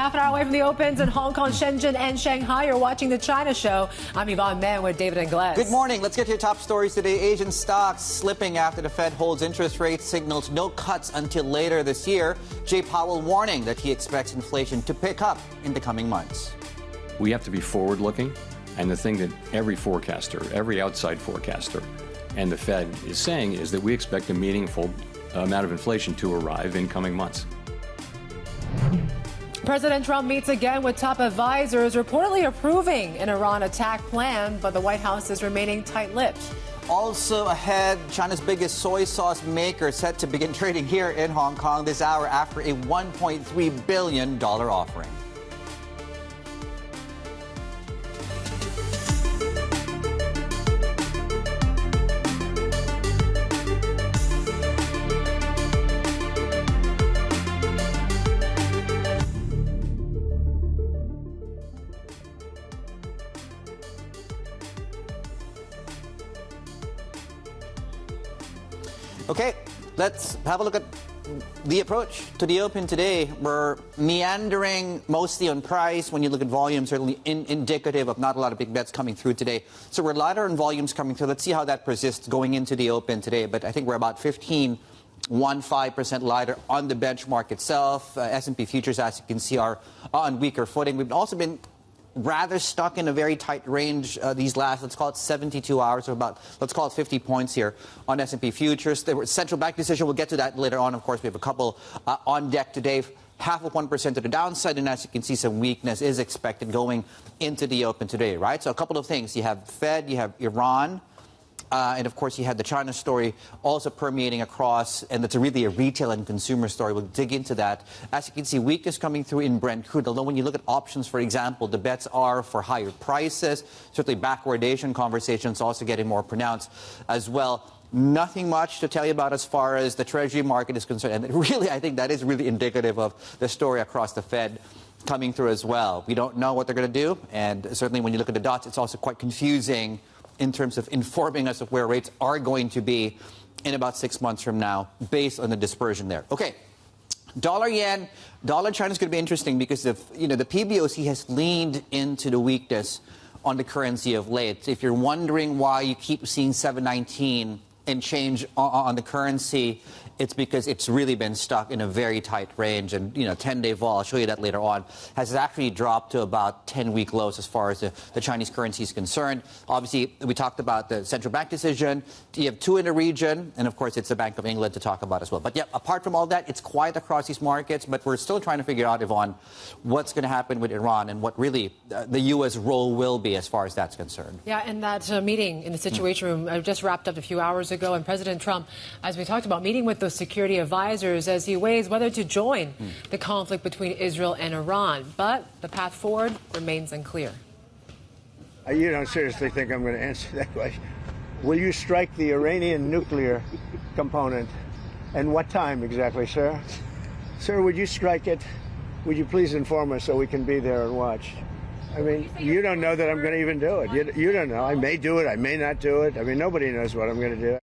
half an hour away from the Opens in Hong Kong, Shenzhen, and Shanghai. You're watching The China Show. I'm Yvonne with David Ingles. Good morning. Let's get to your top stories today. Asian stocks slipping after the Fed holds interest rates, signals no cuts until later this year. Jay Powell warning that he expects inflation to pick up in the coming months. We have to be forward-looking, and the thing that every forecaster, every outside forecaster, and the Fed is saying is that we expect a meaningful amount of inflation to arrive in coming months. President Trump meets again with top advisors, reportedly approving an Iran attack plan, but the White House is remaining tight-lipped. Also ahead, China's biggest soy sauce maker set to begin trading here in Hong Kong this hour after a $1.3 billion offering. Okay, let's have a look at the approach to the open today. We're meandering mostly on price. When you look at volume, certainly indicative of not a lot of big bets coming through today. So we're lighter on volumes coming through. Let's see how that persists going into the open today. But I think we're about 15% lighter on the benchmark itself. S&P futures, as you can see, are on weaker footing. We've also been rather stuck in a very tight range these last, let's call it 72 hours, or about, let's call it 50 points here on S&P futures. There was central bank decision. We'll get to that later on. Of course, we have a couple on deck today. 0.5% to the downside, and as you can see, some weakness is expected going into the open today, right? So a couple of things. You have Fed, you have Iran, and of course, you had the China story also permeating across, and that's really a retail and consumer story. We'll dig into that. As you can see, weakness coming through in Brent crude, although when you look at options, for example, the bets are for higher prices. Certainly backwardation conversations also getting more pronounced as well. Nothing much to tell you about as far as the Treasury market is concerned. And really, I think that is really indicative of the story across the Fed coming through as well. We don't know what they're going to do, and certainly when you look at the dots, it's also quite confusing in terms of informing us of where rates are going to be in about 6 months from now, based on the dispersion there. Okay, dollar yen, dollar China is going to be interesting because the PBOC has leaned into the weakness on the currency of late. If you're wondering why you keep seeing 719 and change on the currency, it's because it's really been stuck in a very tight range. And, 10-day vol, I'll show you that later on, has actually dropped to about 10-week lows as far as the Chinese currency is concerned. Obviously, we talked about the central bank decision. You have two in the region, and of course, it's the Bank of England to talk about as well. But yeah, apart from all that, it's quiet across these markets, but we're still trying to figure out, Yvonne, what's going to happen with Iran and what really the U.S. role will be as far as that's concerned. Yeah, and that meeting in the Situation Room just wrapped up a few hours ago, and President Trump, as we talked about, meeting with those security advisors as he weighs whether to join the conflict between Israel and Iran. But the path forward remains unclear. You don't seriously think I'm going to answer that question? Will you strike the Iranian nuclear component? And what time exactly, sir? Sir, would you strike it? Would you please inform us so we can be there and watch? I mean, you don't know that I'm going to even do it. You don't know. I may do it. I may not do it. I mean, nobody knows what I'm going to do.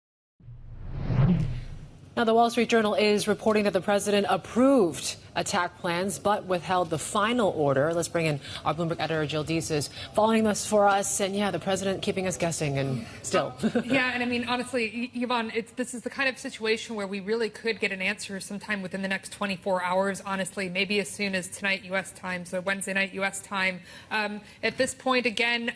Now, the Wall Street Journal is reporting that the president approved attack plans but withheld the final order. Let's bring in our Bloomberg editor, Jill Deese, is following this for us. And yeah, the president keeping us guessing and still. Yeah, and I mean, honestly, Yvonne, this is the kind of situation where we really could get an answer sometime within the next 24 hours, honestly, maybe as soon as tonight U.S. time, so Wednesday night U.S. time. At this point, again,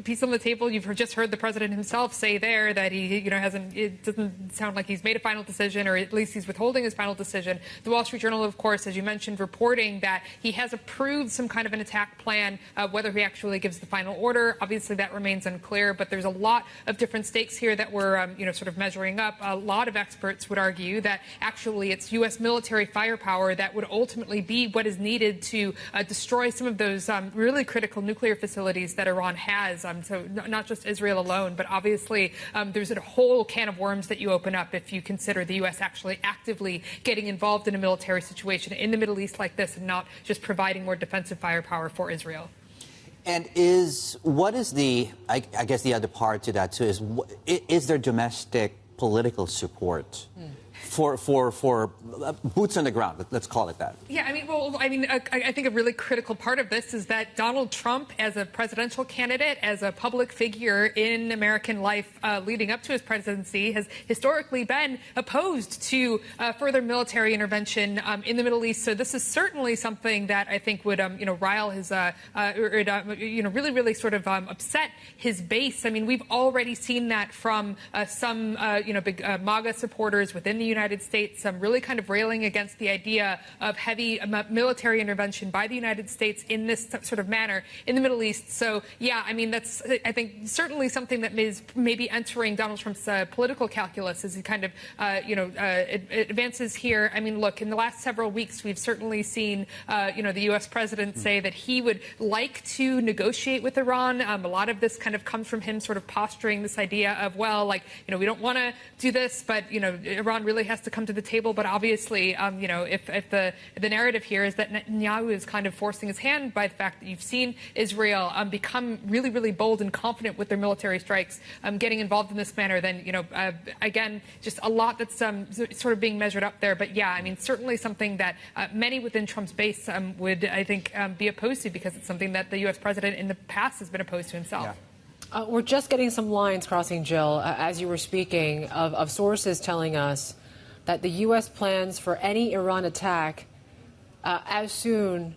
piece on the table, you've just heard the president himself say there that he, it doesn't sound like he's made a final decision, or at least he's withholding his final decision. The Wall Street Journal, of course, as you mentioned, reporting that he has approved some kind of an attack plan. Whether he actually gives the final order, obviously that remains unclear, but there's a lot of different stakes here that we're, sort of measuring up. A lot of experts would argue that actually it's U.S. military firepower that would ultimately be what is needed to destroy some of those really critical nuclear facilities that Iran has. So not just Israel alone, but obviously there's a whole can of worms that you open up if you consider the U.S. actually actively getting involved in a military situation in the Middle East like this and not just providing more defensive firepower for Israel. And what is the, I guess the other part to that too is there domestic political support boots on the ground. Let's call it that. Yeah, I think a really critical part of this is that Donald Trump, as a presidential candidate, as a public figure in American life leading up to his presidency, has historically been opposed to further military intervention in the Middle East. So this is certainly something that I think would, rile his, really sort of upset his base. I mean, we've already seen that from some, big MAGA supporters within the United States, really kind of railing against the idea of heavy military intervention by the United States in this sort of manner in the Middle East. So, yeah, I mean, that's, I think, certainly something that is maybe entering Donald Trump's political calculus as he kind of, advances here. I mean, look, in the last several weeks, we've certainly seen, the U.S. president say that he would like to negotiate with Iran. A lot of this kind of comes from him sort of posturing this idea of, well, like, we don't want to do this, but, Iran really has to come to the table. But obviously, if the narrative here is that Netanyahu is kind of forcing his hand by the fact that you've seen Israel become really, really bold and confident with their military strikes, getting involved in this manner, then, again, just a lot that's sort of being measured up there. But yeah, I mean, certainly something that many within Trump's base would, I think, be opposed to, because it's something that the U.S. president in the past has been opposed to himself. Yeah. We're just getting some lines crossing, Jill, as you were speaking, of sources telling us that the U.S. plans for any Iran attack as soon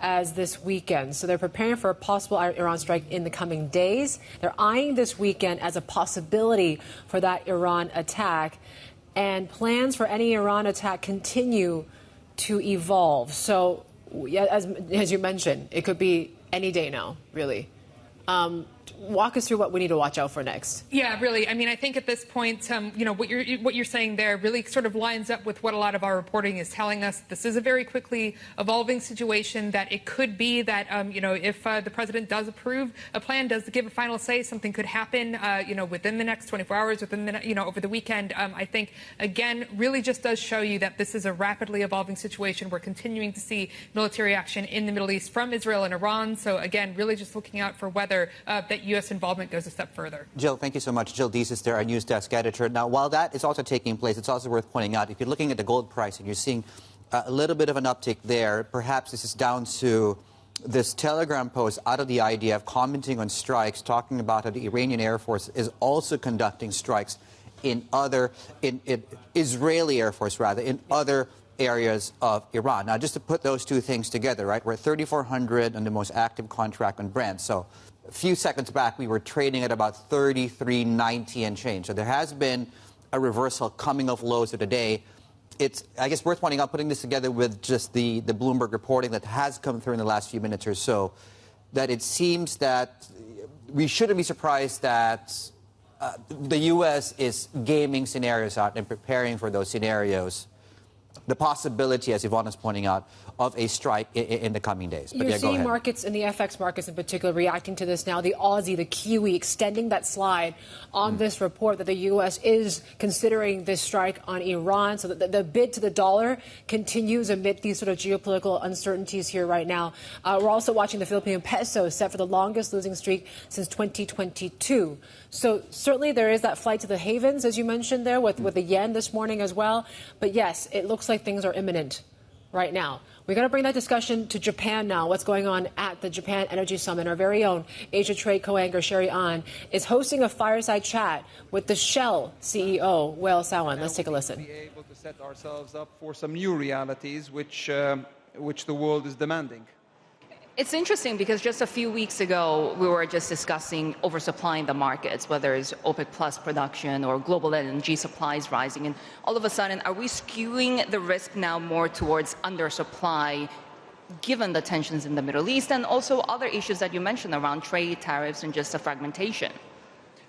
as this weekend. So they're preparing for a possible Iran strike in the coming days. They're eyeing this weekend as a possibility for that Iran attack. And plans for any Iran attack continue to evolve. So, as you mentioned, it could be any day now, really. Walk us through what we need to watch out for next. Yeah, really. I mean, I think at this point, what you're saying there really sort of lines up with what a lot of our reporting is telling us. This is a very quickly evolving situation. That it could be that if the president does approve a plan, does give a final say, something could happen within the next 24 hours, within the over the weekend. I think again really just does show you that this is a rapidly evolving situation. We're continuing to see military action in the Middle East from Israel and Iran. So again, really just looking out for whether that U.S. involvement goes a step further. Jill, thank you so much. Jill Dees is there, our news desk editor. Now, while that is also taking place, it's also worth pointing out, if you're looking at the gold price and you're seeing a little bit of an uptick there, perhaps this is down to this telegram post out of the IDF commenting on strikes, talking about how the Iranian Air Force is also conducting strikes in Israeli Air Force, rather, in other areas of Iran. Now, just to put those two things together, right, we're at 3,400 on the most active contract on Brent. So a few seconds back, we were trading at about 33.90 and change. So there has been a reversal coming off lows of the day. It's, I guess, worth pointing out, putting this together with just the Bloomberg reporting that has come through in the last few minutes or so, that it seems that we shouldn't be surprised that the U.S. is gaming scenarios out and preparing for those scenarios. The possibility, as Yvonne is pointing out, of a strike in the coming days. But You're seeing markets, and the FX markets in particular, reacting to this now. The Aussie, the Kiwi, extending that slide on this report that the U.S. is considering this strike on Iran. So that the bid to the dollar continues amid these sort of geopolitical uncertainties here right now. We're also watching the Philippine peso set for the longest losing streak since 2022. So certainly there is that flight to the havens, as you mentioned there, with the yen this morning as well. But yes, it looks like things are imminent right now. We're going to bring that discussion to Japan now. What's going on at the Japan Energy Summit? Our very own Asia Trade co-anchor Sherry An is hosting a fireside chat with the Shell CEO, Wael Sawan. Let's take a listen. Be able to set ourselves up for some new realities which the world is demanding. It's interesting because just a few weeks ago, we were just discussing oversupplying the markets, whether it's OPEC plus production or global LNG supplies rising. And all of a sudden, are we skewing the risk now more towards undersupply, given the tensions in the Middle East and also other issues that you mentioned around trade, tariffs, and just the fragmentation?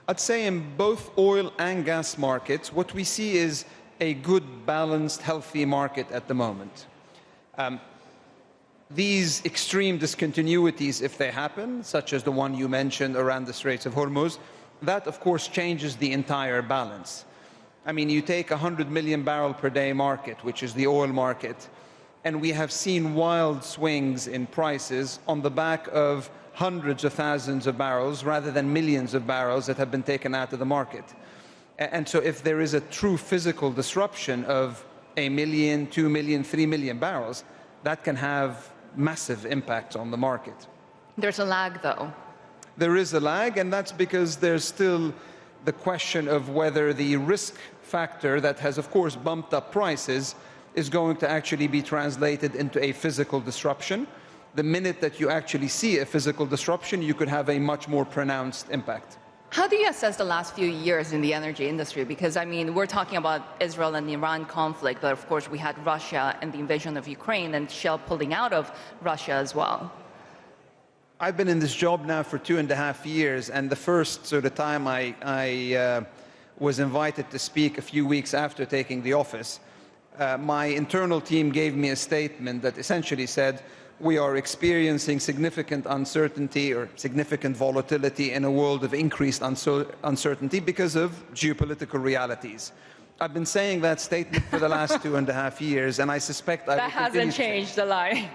I'd say in both oil and gas markets, what we see is a good, balanced, healthy market at the moment. These extreme discontinuities, if they happen, such as the one you mentioned around the Straits of Hormuz, that, of course, changes the entire balance. I mean, you take a 100 million barrel per day market, which is the oil market, and we have seen wild swings in prices on the back of hundreds of thousands of barrels rather than millions of barrels that have been taken out of the market. And so if there is a true physical disruption of 1 million, 2 million, 3 million barrels, that can have massive impacts on the market. There's a lag, though. There is a lag, and that's because there's still the question of whether the risk factor that has, of course, bumped up prices is going to actually be translated into a physical disruption. The minute that you actually see a physical disruption, you could have a much more pronounced impact. How do you assess the last few years in the energy industry? Because, I mean, we're talking about Israel and Iran conflict, but of course we had Russia and the invasion of Ukraine and Shell pulling out of Russia as well. I've been in this job now for 2.5 years, and the first sort of time I was invited to speak a few weeks after taking the office, my internal team gave me a statement that essentially said, we are experiencing significant uncertainty or significant volatility in a world of increased uncertainty because of geopolitical realities. I've been saying that statement for the last 2.5 years, and I suspect that hasn't changed the lie.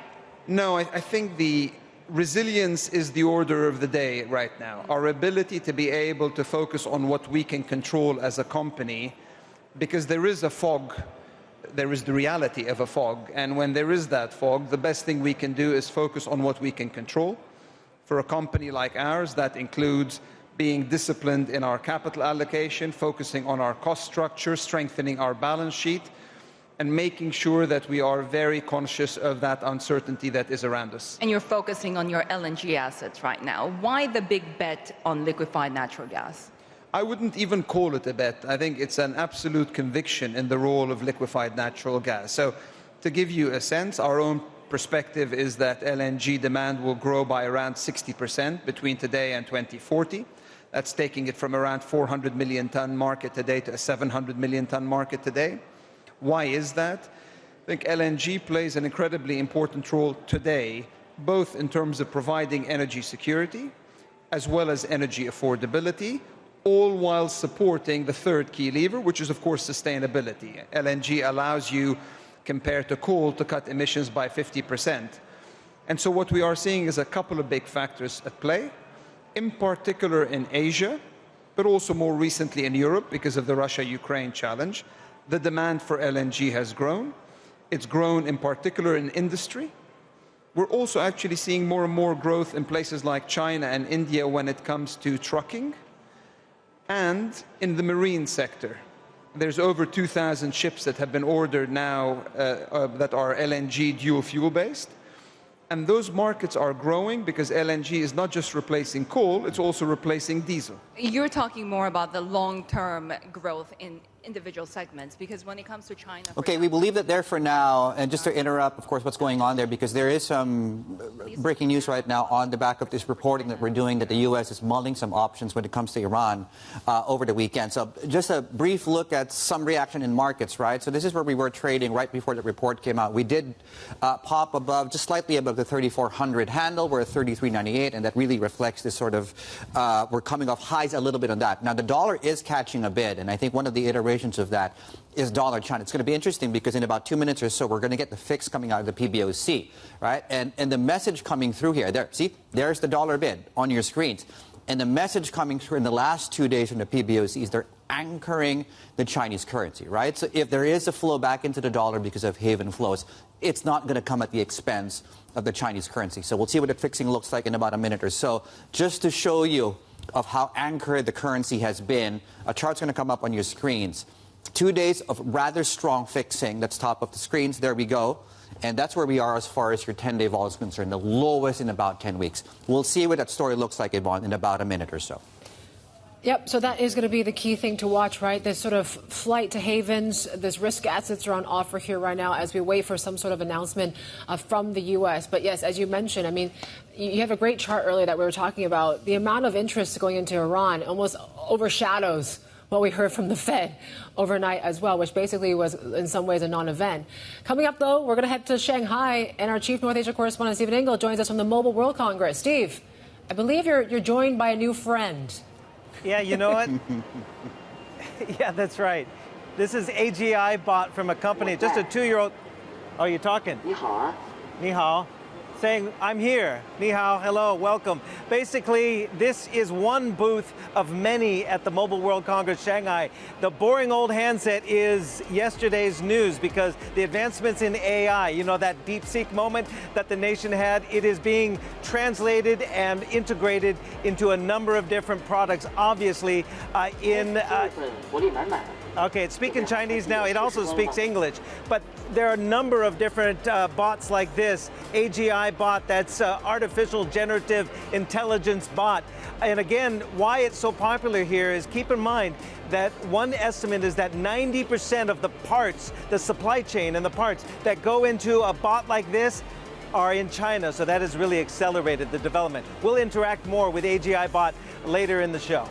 No, I think the resilience is the order of the day right now. Our ability to be able to focus on what we can control as a company, because there is a fog. There is the reality of a fog, and when there is that fog, the best thing we can do is focus on what we can control. For a company like ours, that includes being disciplined in our capital allocation, focusing on our cost structure, strengthening our balance sheet, and making sure that we are very conscious of that uncertainty that is around us. And you're focusing on your LNG assets right now. Why the big bet on liquefied natural gas? I wouldn't even call it a bet. I think it's an absolute conviction in the role of liquefied natural gas. So to give you a sense, our own perspective is that LNG demand will grow by around 60% between today and 2040. That's taking it from around 400 million ton market today to a 700 million ton market today. Why is that? I think LNG plays an incredibly important role today, both in terms of providing energy security as well as energy affordability, all while supporting the third key lever, which is, of course, sustainability. LNG allows you, compared to coal, to cut emissions by 50%. And so what we are seeing is a couple of big factors at play, in particular in Asia, but also more recently in Europe because of the Russia-Ukraine challenge. The demand for LNG has grown. It's grown in particular in industry. We're also actually seeing more and more growth in places like China and India when it comes to trucking. And in the marine sector, there's over 2,000 ships that have been ordered now that are LNG dual fuel based. And those markets are growing because LNG is not just replacing coal, it's also replacing diesel. You're talking more about the long-term growth in individual segments, because when it comes to China... Okay, we will leave it there for now. And just to interrupt, of course, what's going on there, because there is some breaking news right now on the back of this reporting that we're doing that the U.S. is mulling some options when it comes to Iran over the weekend. So just a brief look at some reaction in markets, right? So this is where we were trading right before the report came out. We did pop above, just slightly above the 3,400 handle. We're at 33.98, and that really reflects this sort of, we're coming off highs a little bit on that. Now, the dollar is catching a bid, and I think one of the iterations of that is dollar China. It's going to be interesting because in about 2 minutes or so, we're going to get the fix coming out of the PBOC, right? And the message coming through here, there, see, there's the dollar bid on your screens. And the message coming through in the last 2 days from the PBOC is they're anchoring the Chinese currency, right? So if there is a flow back into the dollar because of haven flows, it's not going to come at the expense of the Chinese currency. So we'll see what the fixing looks like in about a minute or so. Just to show you of how anchored the currency has been, a chart's going to come up on your screens. 2 days of rather strong fixing. That's top of the screens. There we go. And that's where we are as far as your 10-day vol is concerned, the lowest in about 10 weeks. We'll see what that story looks like, Yvonne, in about a minute or so. Yep, so that is going to be the key thing to watch, right? This sort of flight to havens, this risk assets are on offer here right now as we wait for some sort of announcement from the U.S. But yes, as you mentioned, I mean, you have a great chart earlier that we were talking about. The amount of interest going into Iran almost overshadows what we heard from the Fed overnight as well, which basically was in some ways a non-event. Coming up, though, we're going to head to Shanghai, and our chief North Asia correspondent, Steve Ingles, joins us from the Mobile World Congress. Steve, I believe you're joined by a new friend. Yeah, you know what? Yeah, that's right. This is AGI bought from a company, just a 2-year-old. Oh, you're talking? 你好啊。Ni hao. saying, I'm here. Ni hao, hello, welcome. Basically, this is one booth of many at the Mobile World Congress Shanghai. The boring old handset is yesterday's news because the advancements in AI, you know, that DeepSeek moment that the nation had, it is being translated and integrated into a number of different products, obviously Okay, it's speaking Chinese now. It also speaks English. But there are a number of different bots like this. AGI bot, that's artificial generative intelligence bot. And again, why it's so popular here is keep in mind that one estimate is that 90% of the parts, the supply chain and the parts that go into a bot like this are in China. So that has really accelerated the development. We'll interact more with AGI bot later in the show.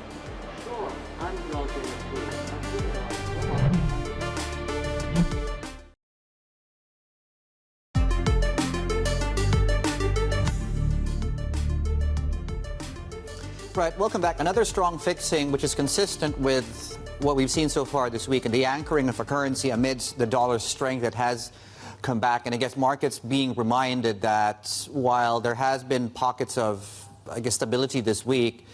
Right, welcome back. Another strong fixing, which is consistent with what we've seen so far this week, and the anchoring of a currency amidst the dollar's strength that has come back. And I guess markets being reminded that while there has been pockets of, I guess, stability this week,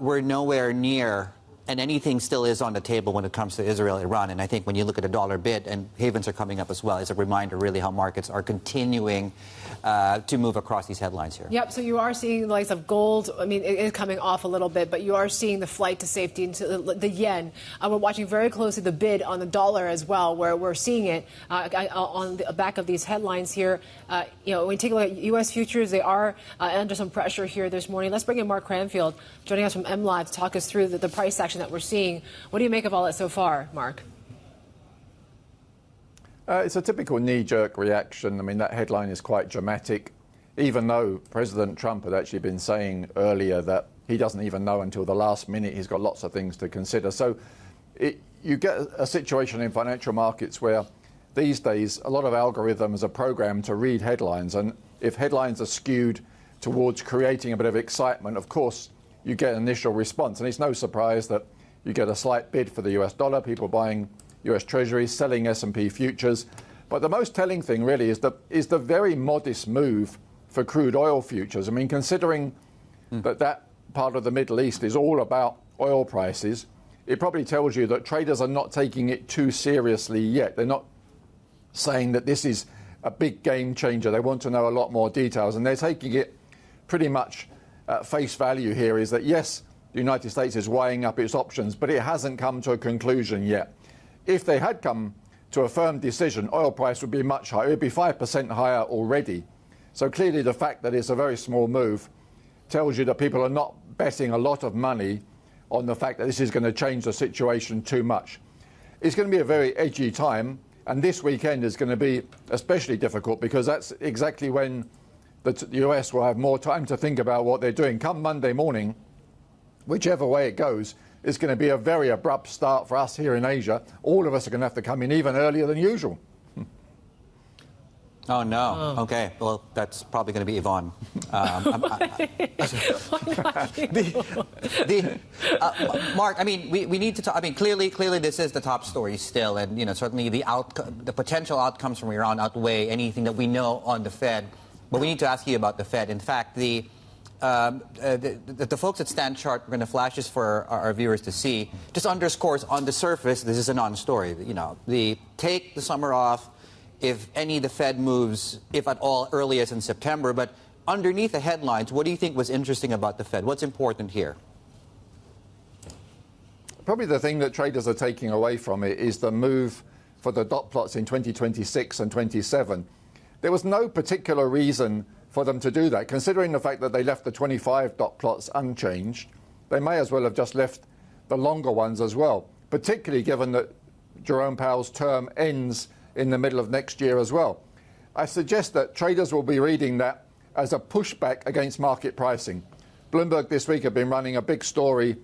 we're nowhere near, and anything still is on the table when it comes to Israel, Iran. And I think when you look at the dollar bid, and havens are coming up as well, it's a reminder really how markets are continuing to move across these headlines here. Yep, so you are seeing the likes of gold. I mean, it is coming off a little bit, but you are seeing the flight to safety into the yen. We're watching very closely the bid on the dollar as well, where we're seeing it on the back of these headlines here. You know, when you take a look at U.S. futures, they are under some pressure here this morning. Let's bring in Mark Cranfield, joining us from MLive to talk us through the price action that we're seeing. What do you make of all that so far, Mark? It's a typical knee-jerk reaction. I mean, that headline is quite dramatic, even though President Trump had actually been saying earlier that he doesn't even know until the last minute. He's got lots of things to consider. So you get a situation in financial markets where these days a lot of algorithms are programmed to read headlines. And if headlines are skewed towards creating a bit of excitement, of course, you get an initial response. And it's no surprise that you get a slight bid for the US dollar, people buying US Treasuries, selling S&P futures. But the most telling thing really is the very modest move for crude oil futures. I mean, considering that part of the Middle East is all about oil prices, it probably tells you that traders are not taking it too seriously yet. They're not saying that this is a big game changer. They want to know a lot more details, and they're taking it pretty much at face value here is that, yes, the United States is weighing up its options, but it hasn't come to a conclusion yet. If they had come to a firm decision, oil price would be much higher. It would be 5% higher already. So clearly the fact that it's a very small move tells you that people are not betting a lot of money on the fact that this is going to change the situation too much. It's going to be a very edgy time, and this weekend is going to be especially difficult because that's exactly when the US will have more time to think about what they're doing. Come Monday morning, whichever way it goes, it's going to be a very abrupt start for us here in Asia. All of us are going to have to come in even earlier than usual. Oh, no. Oh. Okay. Well, that's probably going to be Yvonne. Mark, I mean, we need to talk. I mean, clearly, this is the top story still. And, you know, certainly the potential outcomes from Iran outweigh anything that we know on the Fed. But we need to ask you about the Fed. In fact, the folks at Stand Chart, we're going to flash this for our viewers to see, just underscores on the surface, this is a non-story. You know, take the summer off, if any, the Fed moves, if at all, earliest in September. But underneath the headlines, what do you think was interesting about the Fed? What's important here? Probably the thing that traders are taking away from it is the move for the dot plots in 2026 and 27. There was no particular reason for them to do that. Considering the fact that they left the 25 dot plots unchanged, they may as well have just left the longer ones as well, particularly given that Jerome Powell's term ends in the middle of next year as well. I suggest that traders will be reading that as a pushback against market pricing. Bloomberg this week have been running a big story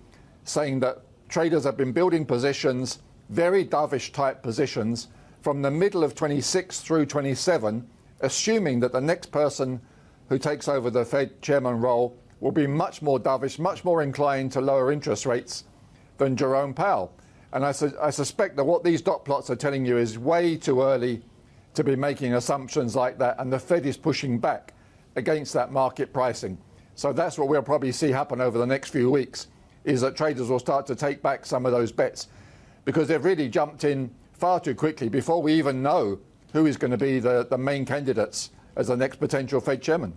saying that traders have been building positions, very dovish type positions, from the middle of 26 through 27, assuming that the next person who takes over the Fed chairman role will be much more dovish, much more inclined to lower interest rates than Jerome Powell. And I suspect that what these dot plots are telling you is way too early to be making assumptions like that, and the Fed is pushing back against that market pricing. So that's what we'll probably see happen over the next few weeks, is that traders will start to take back some of those bets because they've really jumped in far too quickly before we even know who is going to be the main candidates as the next potential Fed chairman.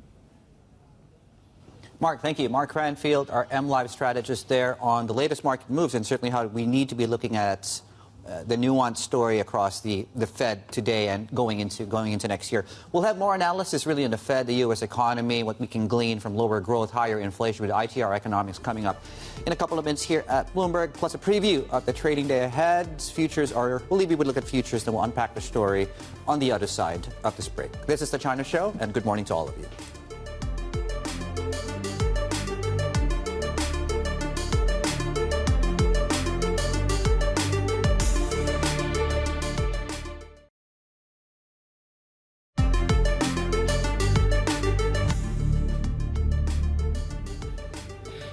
Mark, thank you. Mark Cranfield, our MLive strategist there on the latest market moves and certainly how we need to be looking at the nuanced story across the Fed today and going into next year. We'll have more analysis really on the Fed, the U.S. economy, what we can glean from lower growth, higher inflation with ITR Economics coming up in a couple of minutes here at Bloomberg, plus a preview of the trading day ahead. We'll leave you with a look at futures, then we'll unpack the story on the other side of this break. This is The China Show, and good morning to all of you.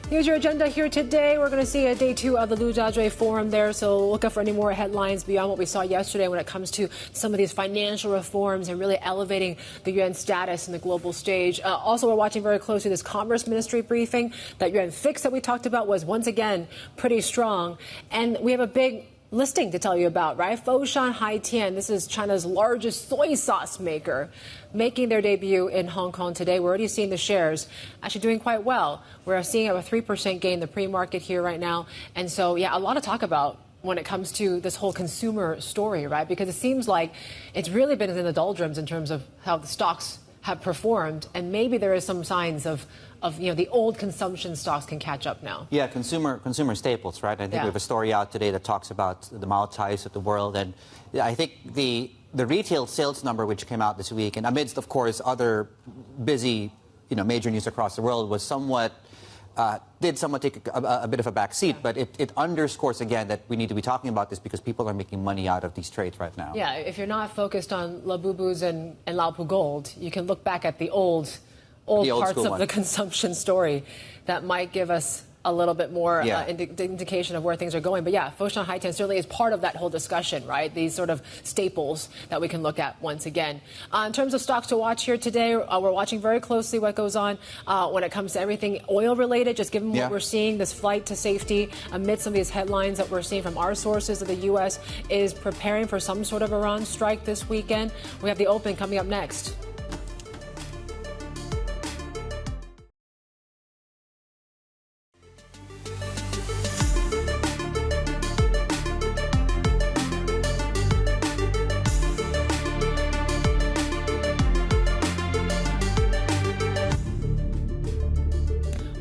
Here's your agenda here today. We're going to see a day 2 of the Lujiazui Forum there, so look out for any more headlines beyond what we saw yesterday when it comes to some of these financial reforms and really elevating the Yuan status in the global stage. Also, we're watching very closely this Commerce Ministry briefing. That Yuan fix that we talked about was once again pretty strong, and we have a big listing to tell you about, right? Foshan Haitian, this is China's largest soy sauce maker, making their debut in Hong Kong today. We're already seeing the shares actually doing quite well. We're seeing a 3% gain in the pre-market here right now. And so, yeah, a lot to talk about when it comes to this whole consumer story, right? Because it seems like it's really been in the doldrums in terms of how the stocks have performed, and maybe there is some signs of the old consumption stocks can catch up now. Yeah, consumer staples, right? I think we have a story out today that talks about the Moutais of the world, and I think the retail sales number which came out this week, and amidst, of course, other busy, major news across the world, was did somewhat take a bit of a back seat, but it underscores again that we need to be talking about this because people are making money out of these trades right now. Yeah, if you're not focused on Labubus and Laupu Gold, you can look back at the old parts of the consumption story that might give us a little bit more indication of where things are going. But yeah, Foshan Haitian certainly is part of that whole discussion, right? These sort of staples that we can look at once again. In terms of stocks to watch here today, we're watching very closely what goes on when it comes to everything oil related, just given what we're seeing, this flight to safety amidst some of these headlines that we're seeing from our sources that the U.S. is preparing for some sort of Iran strike this weekend. We have the open coming up next.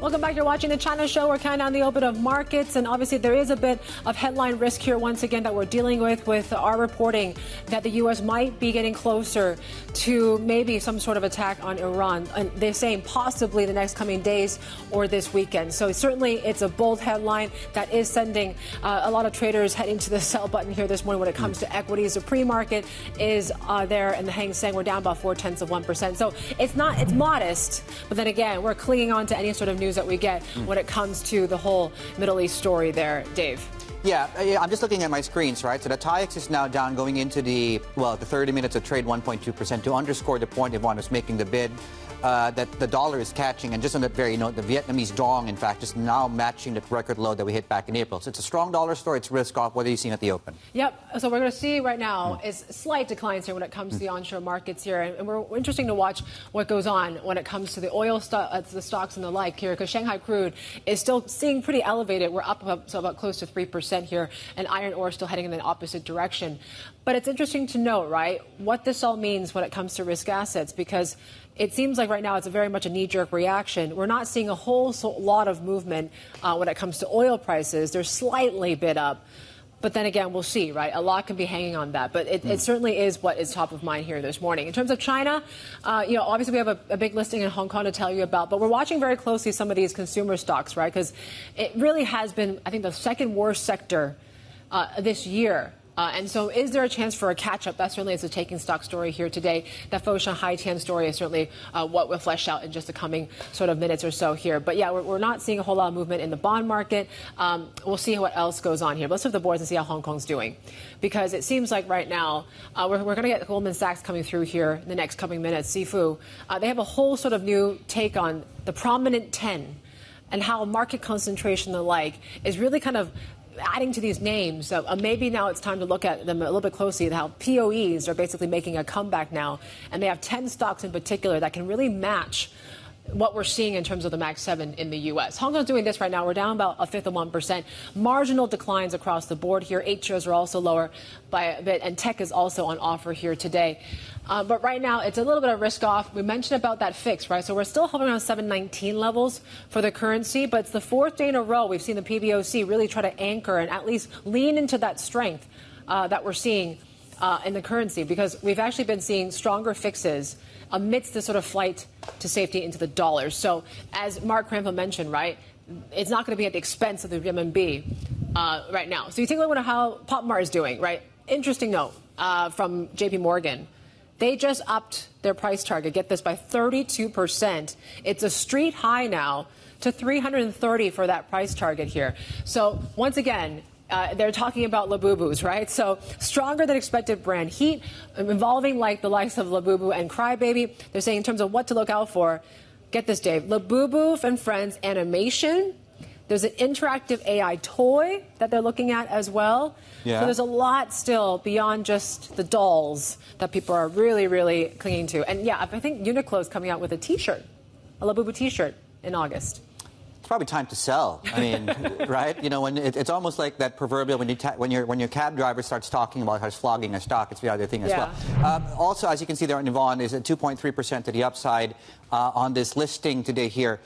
Welcome back. You're watching The China Show. We're counting down the open of markets, and obviously there is a bit of headline risk here once again that we're dealing with our reporting that the U.S. might be getting closer to maybe some sort of attack on Iran. And they're saying possibly the next coming days or this weekend. So certainly it's a bold headline that is sending a lot of traders heading to the sell button here this morning when it comes to equities. The pre-market is there, and the Hang Seng, we're down about 0.4%. So it's modest, but then again, we're clinging on to any sort of news that we get when it comes to the whole Middle East story there, Dave. Yeah, I'm just looking at my screens, right? So the TAIEX is now down going into the 30 minutes of trade, 1.2%. To underscore the point Yvonne is making the bid, that the dollar is catching. And just on that very note, the Vietnamese dong, in fact, just now matching that record low that we hit back in April. So it's a strong dollar story. It's risk off. What are you seeing at the open? Yep. So we're going to see right now is slight declines here when it comes to the onshore markets here. And we're interesting to watch what goes on when it comes to the oil the stocks and the like here, because Shanghai crude is still seeing pretty elevated. We're up about close to 3% here, and iron ore still heading in the opposite direction. But it's interesting to note, right, what this all means when it comes to risk assets, because it seems like right now it's very much a knee-jerk reaction. We're not seeing a whole lot of movement when it comes to oil prices. They're slightly bid up. But then again, we'll see, right? A lot can be hanging on that. But it certainly is what is top of mind here this morning. In terms of China, obviously we have a big listing in Hong Kong to tell you about. But we're watching very closely some of these consumer stocks, right? Because it really has been, I think, the second worst sector this year. And so is there a chance for a catch-up? That certainly is a taking stock story here today. That Foshan Haitian story is certainly what we'll flesh out in just the coming sort of minutes or so here. But yeah, we're not seeing a whole lot of movement in the bond market. We'll see what else goes on here. Let's look at the boards and see how Hong Kong's doing. Because it seems like right now, we're going to get Goldman Sachs coming through here in the next coming minutes. Si Fu, they have a whole sort of new take on the prominent 10 and how market concentration and the like is really kind of adding to these names. Maybe now it's time to look at them a little bit closely, how POEs are basically making a comeback now. And they have 10 stocks in particular that can really match what we're seeing in terms of the Max 7 in the U.S. Hong Kong's doing this right now. We're down about 1/5 of 1%. Marginal declines across the board here. 8 shares are also lower by a bit, and tech is also on offer here today. But right now, it's a little bit of risk off. We mentioned about that fix, right? So we're still hovering around 719 levels for the currency, but it's the 4th day in a row we've seen the PBOC really try to anchor and at least lean into that strength that we're seeing in the currency, because we've actually been seeing stronger fixes amidst the sort of flight to safety into the dollars. So as Mark Cranfield mentioned, right, it's not going to be at the expense of the renminbi right now. So you take a look at how PopMart is doing, right? Interesting note from JP Morgan. They just upped their price target, get this, by 32%. It's a street high now to 330 for that price target here. So once again, they're talking about Labubus, right? So stronger than expected brand heat involving like the likes of Labubu and Crybaby. They're saying in terms of what to look out for, get this, Dave, Labubu and Friends animation. There's an interactive AI toy that they're looking at as well. Yeah. So there's a lot still beyond just the dolls that people are really, really clinging to. And yeah, I think Uniqlo is coming out with a T-shirt, a Labubu T-shirt in August. It's probably time to sell. I mean, right? You know, when it's almost like that proverbial when your cab driver starts talking about how he's flogging a stock, it's the other thing as well. Also, as you can see there, Yvonne is at 2.3% to the upside on this listing today here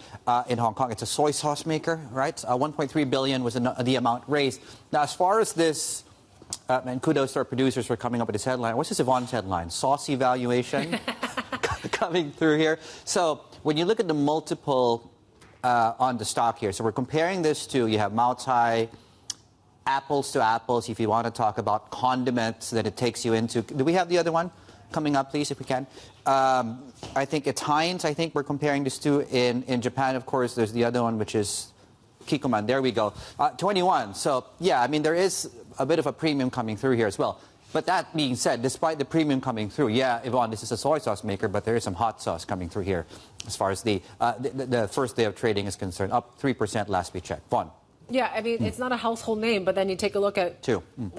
in Hong Kong. It's a soy sauce maker, right? 1.3 billion was the amount raised. Now, as far as this, and kudos to our producers for coming up with this headline. What's this Yvonne's headline? Saucy valuation coming through here. So when you look at the multiple on the stock here. So we're comparing this to, you have Mao Tai, apples to apples, if you want to talk about condiments that it takes you into. Do we have the other one coming up, please, if we can? I think it's Heinz, I think we're comparing this to. In Japan, of course, there's the other one, which is Kikkoman. There we go. 21. So, yeah, I mean, there is a bit of a premium coming through here as well. But that being said, despite the premium coming through, yeah, Yvonne, this is a soy sauce maker, but there is some hot sauce coming through here as far as the first day of trading is concerned, up 3% last we checked. Yvonne. Yeah, I mean, it's not a household name, but then you take a look at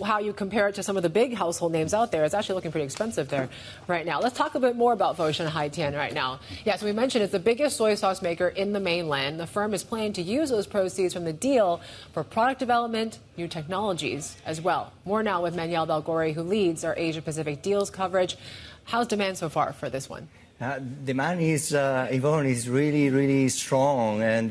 how you compare it to some of the big household names out there. It's actually looking pretty expensive there right now. Let's talk a bit more about Foshan Haitian right now. Yeah, so we mentioned it's the biggest soy sauce maker in the mainland. The firm is planning to use those proceeds from the deal for product development, new technologies as well. More now with Manuel Belgore, who leads our Asia-Pacific deals coverage. How's demand so far for this one? Demand is, Yvonne, is really, really strong. And,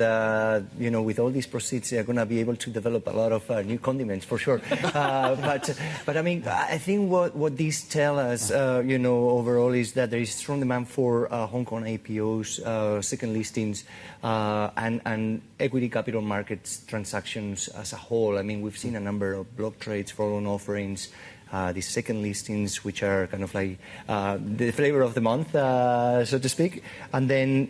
you know, with all these proceeds, they're going to be able to develop a lot of new condiments, for sure. But I mean, I think what these tell us, you know, overall is that there is strong demand for Hong Kong IPOs, second listings, and equity capital markets transactions as a whole. I mean, we've seen a number of block trades, follow-on offerings, the second listings, which are kind of like the flavor of the month, so to speak, and then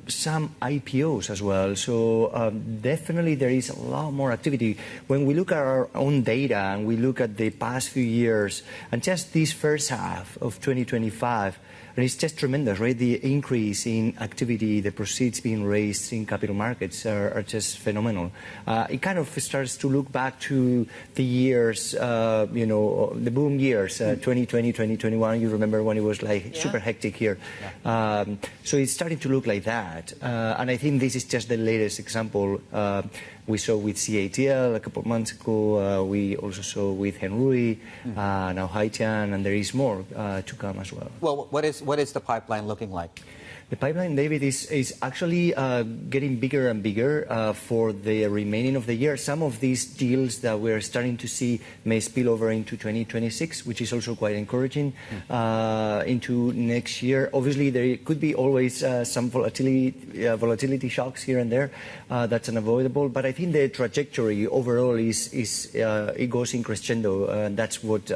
some IPOs as well. So definitely there is a lot more activity. When we look at our own data and we look at the past few years and just this first half of 2025, and it's just tremendous, right? The increase in activity, the proceeds being raised in capital markets are just phenomenal. It kind of starts to look back to the years, you know, the boom years, 2020, 2021. You remember when it was like super hectic here. So it's starting to look like that. And I think this is just the latest example. We saw with CATL a couple of months ago. We also saw with Henry, now Haitian, and there is more to come as well. Well, what is the pipeline looking like? The pipeline, David, is actually getting bigger and bigger for the remaining of the year. Some of these deals that we're starting to see may spill over into 2026, which is also quite encouraging into next year. Obviously, there could be always some volatility shocks here and there. That's unavoidable. But I think the trajectory overall it goes in crescendo. And that's what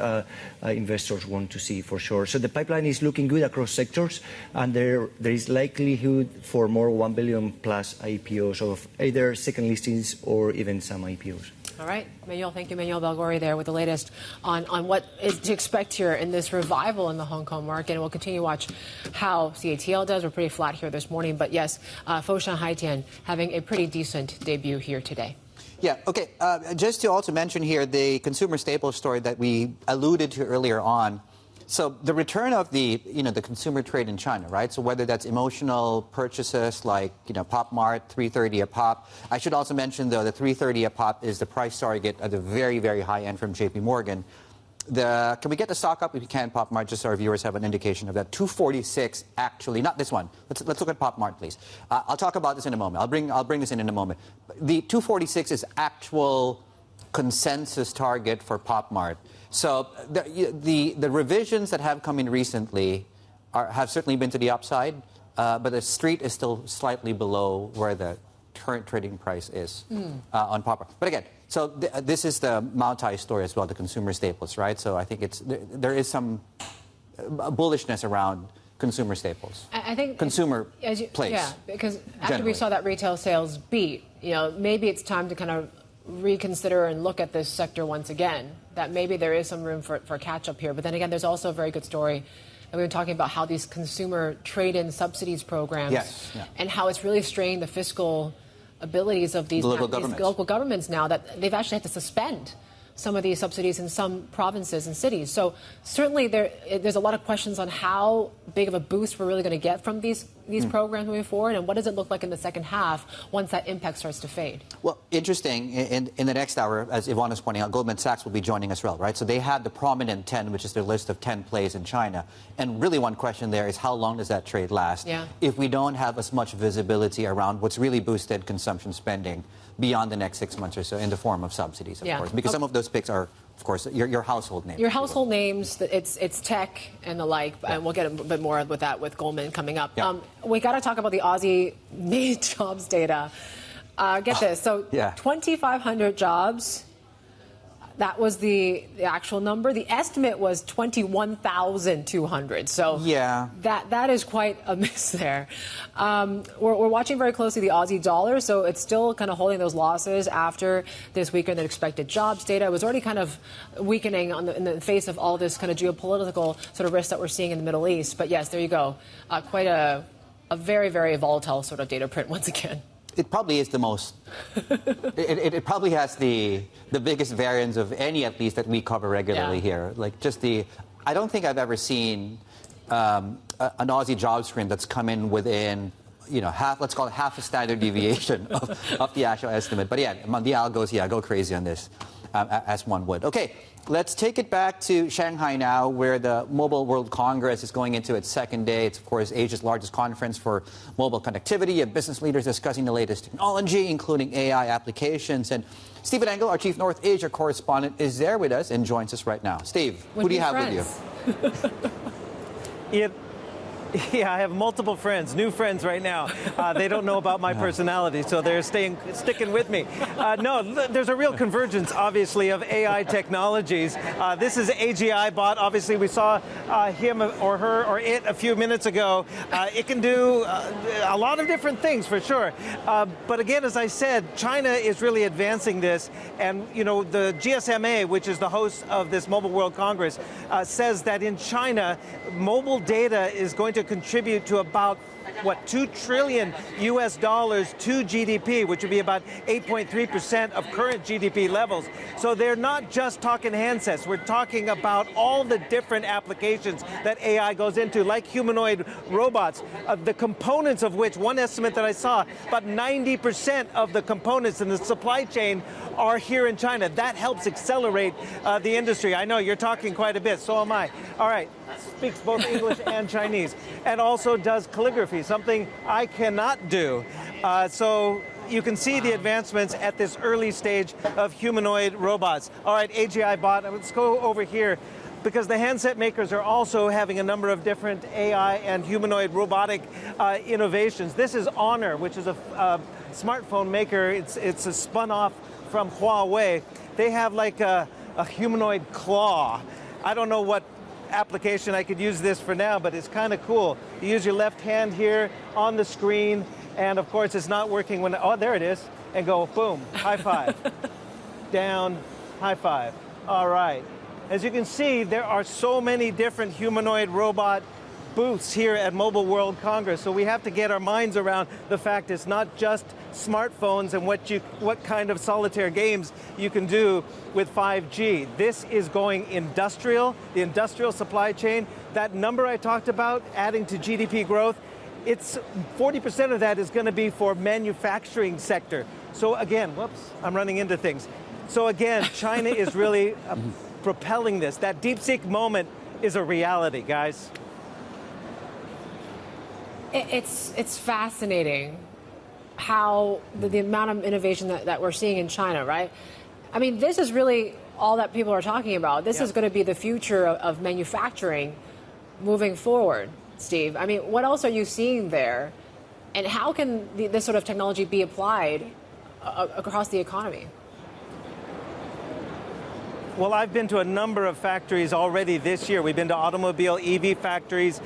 investors want to see for sure. So the pipeline is looking good across sectors, and there is likelihood for more 1 billion plus IPOs of either second listings or even some IPOs. All right, Manuel, thank you, Manuel Belgori there with the latest on what is to expect here in this revival in the Hong Kong market. And we'll continue to watch how CATL does. We're pretty flat here this morning. But yes, Foshan Haitian having a pretty decent debut here today. Yeah, okay. Just to also mention here the consumer staples story that we alluded to earlier on. So the return of the consumer trade in China, right? So whether that's emotional purchases like, Pop Mart, $3.30 a pop. I should also mention, though, the $3.30 a pop is the price target at the very, very high end from JP Morgan. Can we get the stock up if you can, Pop Mart, just so our viewers have an indication of that? 246, actually, not this one. Let's look at Pop Mart, please. I'll talk about this in a moment. I'll bring this in a moment. The 246 is actual consensus target for Pop Mart. So the revisions that have come in recently have certainly been to the upside, but the street is still slightly below where the current trading price is on Pop Mart. But again, so this is the Moutai story as well, the consumer staples, right? So I think there is some bullishness around consumer staples. I think consumer place. Yeah, because after we saw that retail sales beat, maybe it's time to kind of reconsider and look at this sector once again, that maybe there is some room for catch-up here. But then again, there's also a very good story. And we've been talking about how these consumer trade-in subsidies programs and how it's really strained the fiscal abilities of these local governments now, that they've actually had to suspend some of these subsidies in some provinces and cities. So certainly there's a lot of questions on how big of a boost we're really going to get from these programs moving forward, and what does it look like in the second half once that impact starts to fade? Well, interesting, in the next hour, as Yvonne is pointing out, Goldman Sachs will be joining us, right? So they had the prominent 10, which is their list of 10 plays in China. And really one question there is, how long does that trade last if we don't have as much visibility around what's really boosted consumption spending beyond the next 6 months or so in the form of subsidies, of course? Because some of those picks are, of course, your household names. Your household names, it's tech and the like, and we'll get a bit more with that with Goldman coming up. We got to talk about the Aussie made jobs data. Get this, so 2,500 jobs. That was the actual number. The estimate was 21,200. So that is quite a miss there. We're watching very closely the Aussie dollar, so it's still kind of holding those losses after this weaker than expected jobs data. It was already kind of weakening in the face of all this kind of geopolitical sort of risk that we're seeing in the Middle East. But yes, there you go. Quite a very, very volatile sort of data print once again. It probably is the most. It probably has the biggest variance of any, at least, that we cover regularly here. Like I don't think I've ever seen an Aussie jobs print that's come in within, let's call it half a standard deviation of the actual estimate. But yeah, the algos, go crazy on this, as one would. Okay. Let's take it back to Shanghai now, where the Mobile World Congress is going into its second day. It's, of course, Asia's largest conference for mobile connectivity. And business leaders discussing the latest technology, including AI applications. And Stephen Engel, our chief North Asia correspondent, is there with us and joins us right now. Steve, who do you have with you? Yeah, I have multiple friends, new friends right now. They don't know about my personality, so they're sticking with me. No, there's a real convergence, obviously, of AI technologies. This is AGI bot. Obviously, we saw him or her or it a few minutes ago. It can do a lot of different things, for sure. But again, as I said, China is really advancing this. And, the GSMA, which is the host of this Mobile World Congress, says that in China, mobile data is going to contribute to about $2 trillion US to GDP, which would be about 8.3% of current GDP levels. So they're not just talking handsets. We're talking about all the different applications that AI goes into, like humanoid robots, the components of which, one estimate that I saw, about 90% of the components in the supply chain are here in China. That helps accelerate the industry. I know you're talking quite a bit, so am I. All right, speaks both English and Chinese. and also does calligraphy, something I cannot do. So you can see the advancements at this early stage of humanoid robots. All right, AGI bot, let's go over here, because the handset makers are also having a number of different AI and humanoid robotic innovations. This is Honor, which is a smartphone maker. It's a spun off from Huawei. They have like a humanoid claw. I don't know what application I could use this for now, but it's kind of cool. You use your left hand here on the screen, and of course it's not working when, oh, there it is, and go boom, high five, down, high five. All right. As you can see, there are so many different humanoid robot booths here at Mobile World Congress, so we have to get our minds around the fact it's not just smartphones and what kind of solitaire games you can do with 5G. This is going industrial, the industrial supply chain. That number I talked about, adding to GDP growth, it's 40% of that is going to be for manufacturing sector. So again, whoops, I'm running into things. So again, China is really propelling this. That DeepSeek moment is a reality, guys. It's fascinating how the amount of innovation that we're seeing in China, right? I mean, this is really all that people are talking about. This is going to be the future of manufacturing moving forward, Steve. I mean, what else are you seeing there? And how can this sort of technology be applied across the economy? Well, I've been to a number of factories already this year. We've been to automobile EV factories.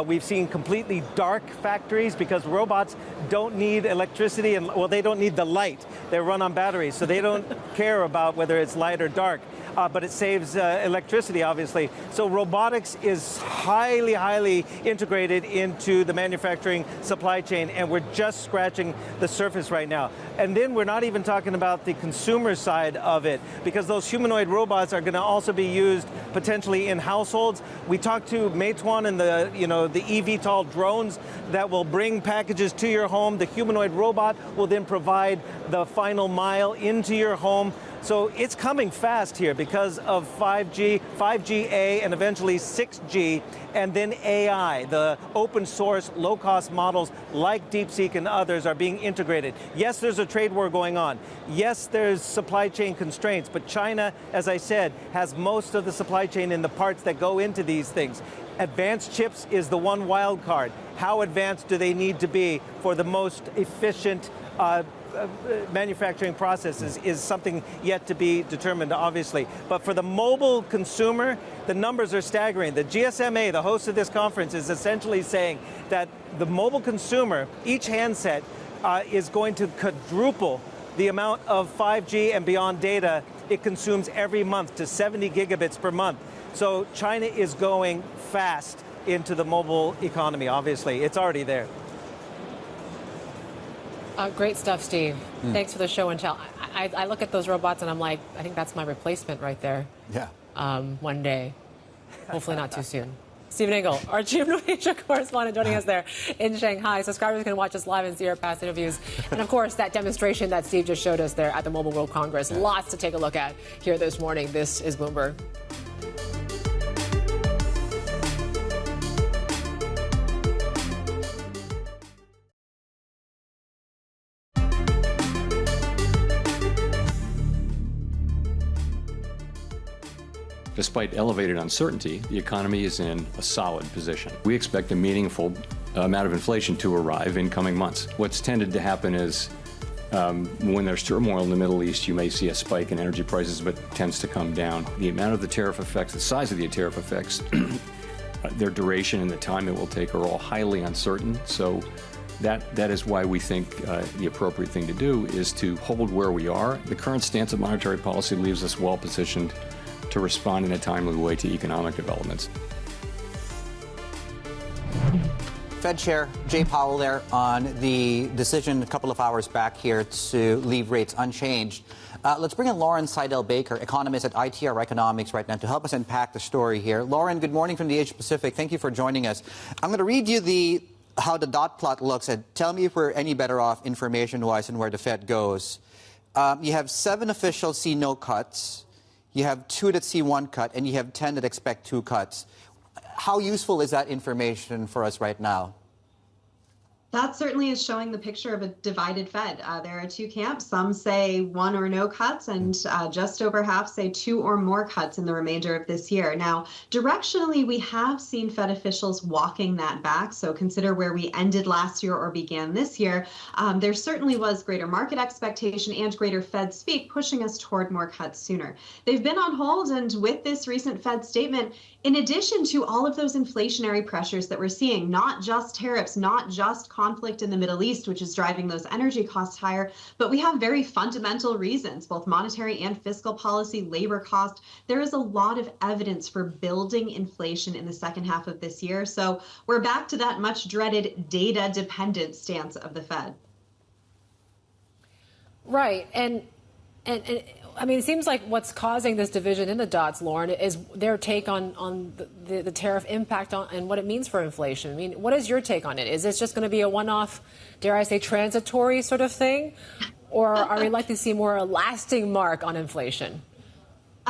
We've seen completely dark factories because robots don't need electricity and, well, they don't need the light. They run on batteries, so they don't care about whether it's light or dark. But it saves electricity, obviously. So robotics is highly, highly integrated into the manufacturing supply chain, and we're just scratching the surface right now. And then we're not even talking about the consumer side of it, because those humanoid robots are going to also be used potentially in households. We talked to Meituan and the eVTOL drones that will bring packages to your home. The humanoid robot will then provide the final mile into your home. So it's coming fast here because of 5G, 5G-A, and eventually 6G, and then AI. The open source, low-cost models like DeepSeek and others are being integrated. Yes, there's a trade war going on. Yes, there's supply chain constraints, but China, as I said, has most of the supply chain in the parts that go into these things. Advanced chips is the one wild card. How advanced do they need to be for the most efficient manufacturing processes is something yet to be determined, obviously. But for the mobile consumer, the numbers are staggering. The GSMA, the host of this conference, is essentially saying that the mobile consumer, each handset, is going to quadruple the amount of 5G and beyond data it consumes every month to 70 gigabits per month. So China is going fast into the mobile economy, obviously. It's already there. Great stuff, Steve. Thanks for the show and tell. I look at those robots and I'm like, I think that's my replacement right there. Yeah. One day. Hopefully not too soon. Stephen Ingles, our Chief Asia correspondent, joining us there in Shanghai. Subscribers can watch us live and see our past interviews. And, of course, that demonstration that Steve just showed us there at the Mobile World Congress. Lots to take a look at here this morning. This is Bloomberg. Despite elevated uncertainty, the economy is in a solid position. We expect a meaningful amount of inflation to arrive in coming months. What's tended to happen is when there's turmoil in the Middle East, you may see a spike in energy prices, but it tends to come down. The amount of the tariff effects, the size of the tariff effects, their duration and the time it will take are all highly uncertain. So that is why we think the appropriate thing to do is to hold where we are. The current stance of monetary policy leaves us well positioned to respond in a timely way to economic developments. Fed Chair Jay Powell there on the decision a couple of hours back here to leave rates unchanged. Let's bring in Lauren Saidel-Baker, economist at ITR Economics right now, to help us unpack the story here. Lauren, good morning from the Asia Pacific. Thank you for joining us. I'm going to read you how the dot plot looks and tell me if we're any better off information-wise and where the Fed goes. You have 7 officials see no cuts. You have 2 that see 1 cut, and you have 10 that expect 2 cuts. How useful is that information for us right now? That certainly is showing the picture of a divided Fed. There are two camps. Some say one or no cuts, and just over half say two or more cuts in the remainder of this year. Now, directionally, we have seen Fed officials walking that back. So consider where we ended last year or began this year. There certainly was greater market expectation and greater Fed speak pushing us toward more cuts sooner. They've been on hold, and with this recent Fed statement, in addition to all of those inflationary pressures that we're seeing, not just tariffs, not just conflict in the Middle East, which is driving those energy costs higher, but we have very fundamental reasons, both monetary and fiscal policy, labor cost. There is a lot of evidence for building inflation in the second half of this year. So we're back to that much dreaded data-dependent stance of the Fed. Right. And I mean, it seems like what's causing this division in the dots, Lauren, is their take on the tariff impact on and what it means for inflation. I mean, what is your take on it? Is this just going to be a one-off, dare I say, transitory sort of thing? Or are we likely to see more a lasting mark on inflation?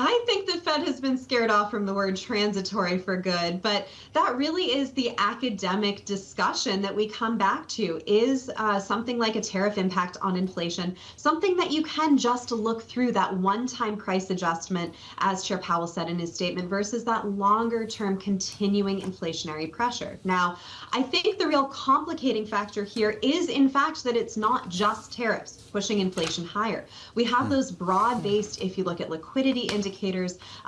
I think the Fed has been scared off from the word transitory for good, but that really is the academic discussion that we come back to. Is something like a tariff impact on inflation something that you can just look through that one-time price adjustment, as Chair Powell said in his statement, versus that longer-term continuing inflationary pressure? Now, I think the real complicating factor here is, in fact, that it's not just tariffs pushing inflation higher. We have those broad-based, if you look at liquidity indicators,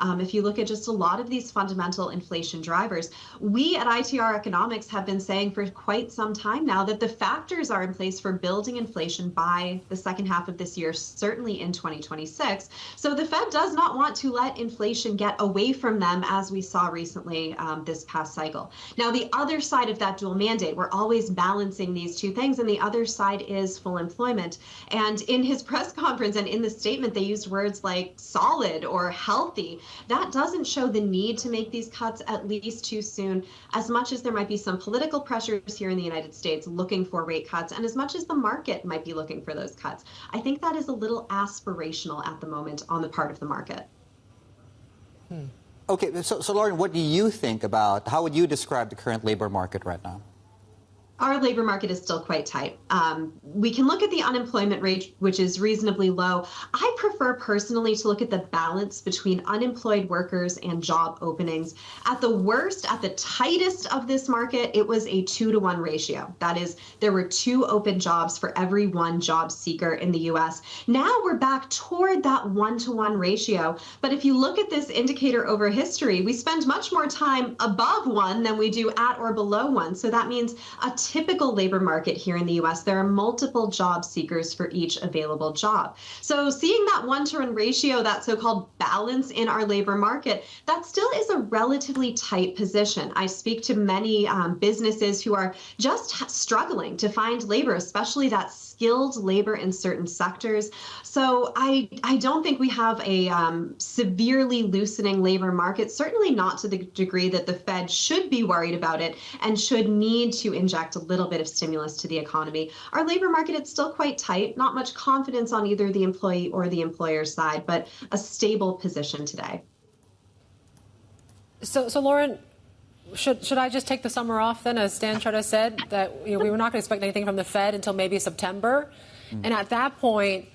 if you look at just a lot of these fundamental inflation drivers. We at ITR Economics have been saying for quite some time now that the factors are in place for building inflation by the second half of this year, certainly in 2026. So the Fed does not want to let inflation get away from them, as we saw recently this past cycle. Now, the other side of that dual mandate, we're always balancing these two things, and the other side is full employment. And in his press conference and in the statement, they used words like solid or healthy. That doesn't show the need to make these cuts at least too soon, as much as there might be some political pressures here in the United States looking for rate cuts, and as much as the market might be looking for those cuts. I think that is a little aspirational at the moment on the part of the market. Okay, so Lauren, what do you think about, how would you describe the current labor market right now? Our labor market is still quite tight. We can look at the unemployment rate, which is reasonably low. I prefer personally to look at the balance between unemployed workers and job openings. At the worst, at the tightest of this market, it was a 2-to-1 ratio. That is, there were 2 open jobs for every 1 job seeker in the U.S. Now we're back toward that 1-to-1 ratio. But if you look at this indicator over history, we spend much more time above 1 than we do at or below 1. So that means a typical labor market here in the U.S., there are multiple job seekers for each available job. So seeing that 1-to-1 ratio, that so-called balance in our labor market, that still is a relatively tight position. I speak to many businesses who are just struggling to find labor, especially that skilled labor in certain sectors. So I don't think we have a severely loosening labor market, certainly not to the degree that the Fed should be worried about it and should need to inject a little bit of stimulus to the economy. Our labor market is still quite tight, not much confidence on either the employee or the employer side, but a stable position today. So Lauren, should I just take the summer off then, as Stan Chutta said, that we were not going to expect anything from the Fed until maybe September? And at that point,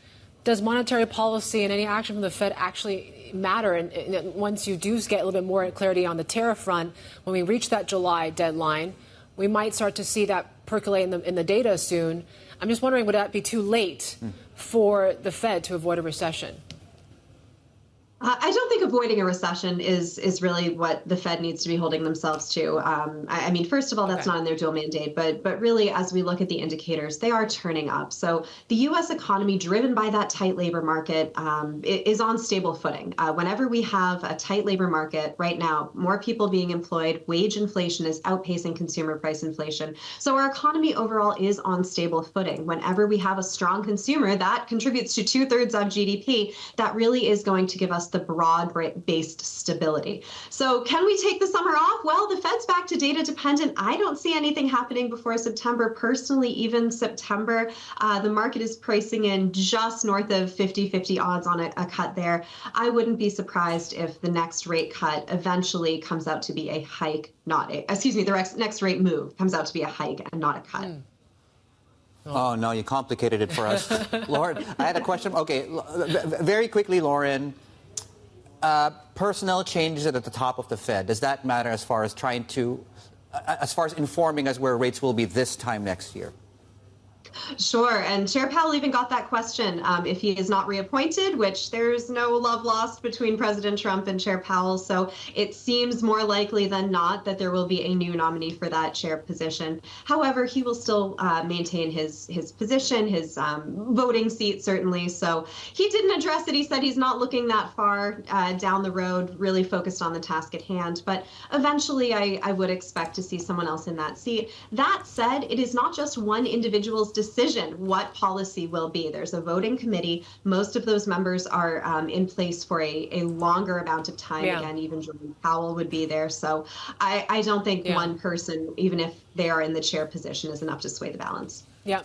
does monetary policy and any action from the Fed actually matter? And once you do get a little bit more clarity on the tariff front, when we reach that July deadline, we might start to see that percolate in the data soon. I'm just wondering, would that be too late for the Fed to avoid a recession? I don't think avoiding a recession is really what the Fed needs to be holding themselves to. I mean, first of all, that's not in their dual mandate, but really, as we look at the indicators, they are turning up. So the U.S. economy, driven by that tight labor market, is on stable footing. Whenever we have a tight labor market right now, more people being employed, wage inflation is outpacing consumer price inflation. So our economy overall is on stable footing. Whenever we have a strong consumer, that contributes to 2/3 of GDP. That really is going to give us just the broad-based stability. So can we take the summer off? Well, the Fed's back to data dependent. I don't see anything happening before September. Personally, even September, the market is pricing in just north of 50-50 odds on a cut there. I wouldn't be surprised if the next rate cut eventually comes out to be a hike, the next rate move comes out to be a hike and not a cut. Oh, no, you complicated it for us. Lauren, I had a question. Okay, very quickly, Lauren. Personnel changes at the top of the Fed, does that matter as far as informing us where rates will be this time next year? Sure, and Chair Powell even got that question. If he is not reappointed, which there's no love lost between President Trump and Chair Powell, so it seems more likely than not that there will be a new nominee for that chair position. However, he will still maintain his position, his voting seat, certainly. So he didn't address it. He said he's not looking that far down the road, really focused on the task at hand. But eventually, I would expect to see someone else in that seat. That said, it is not just one individual's decision what policy will be. There's a voting committee. Most of those members are in place for a longer amount of time. Yeah. Again, even Jerome Powell would be there. So I don't think one person, even if they are in the chair position, is enough to sway the balance. Yeah.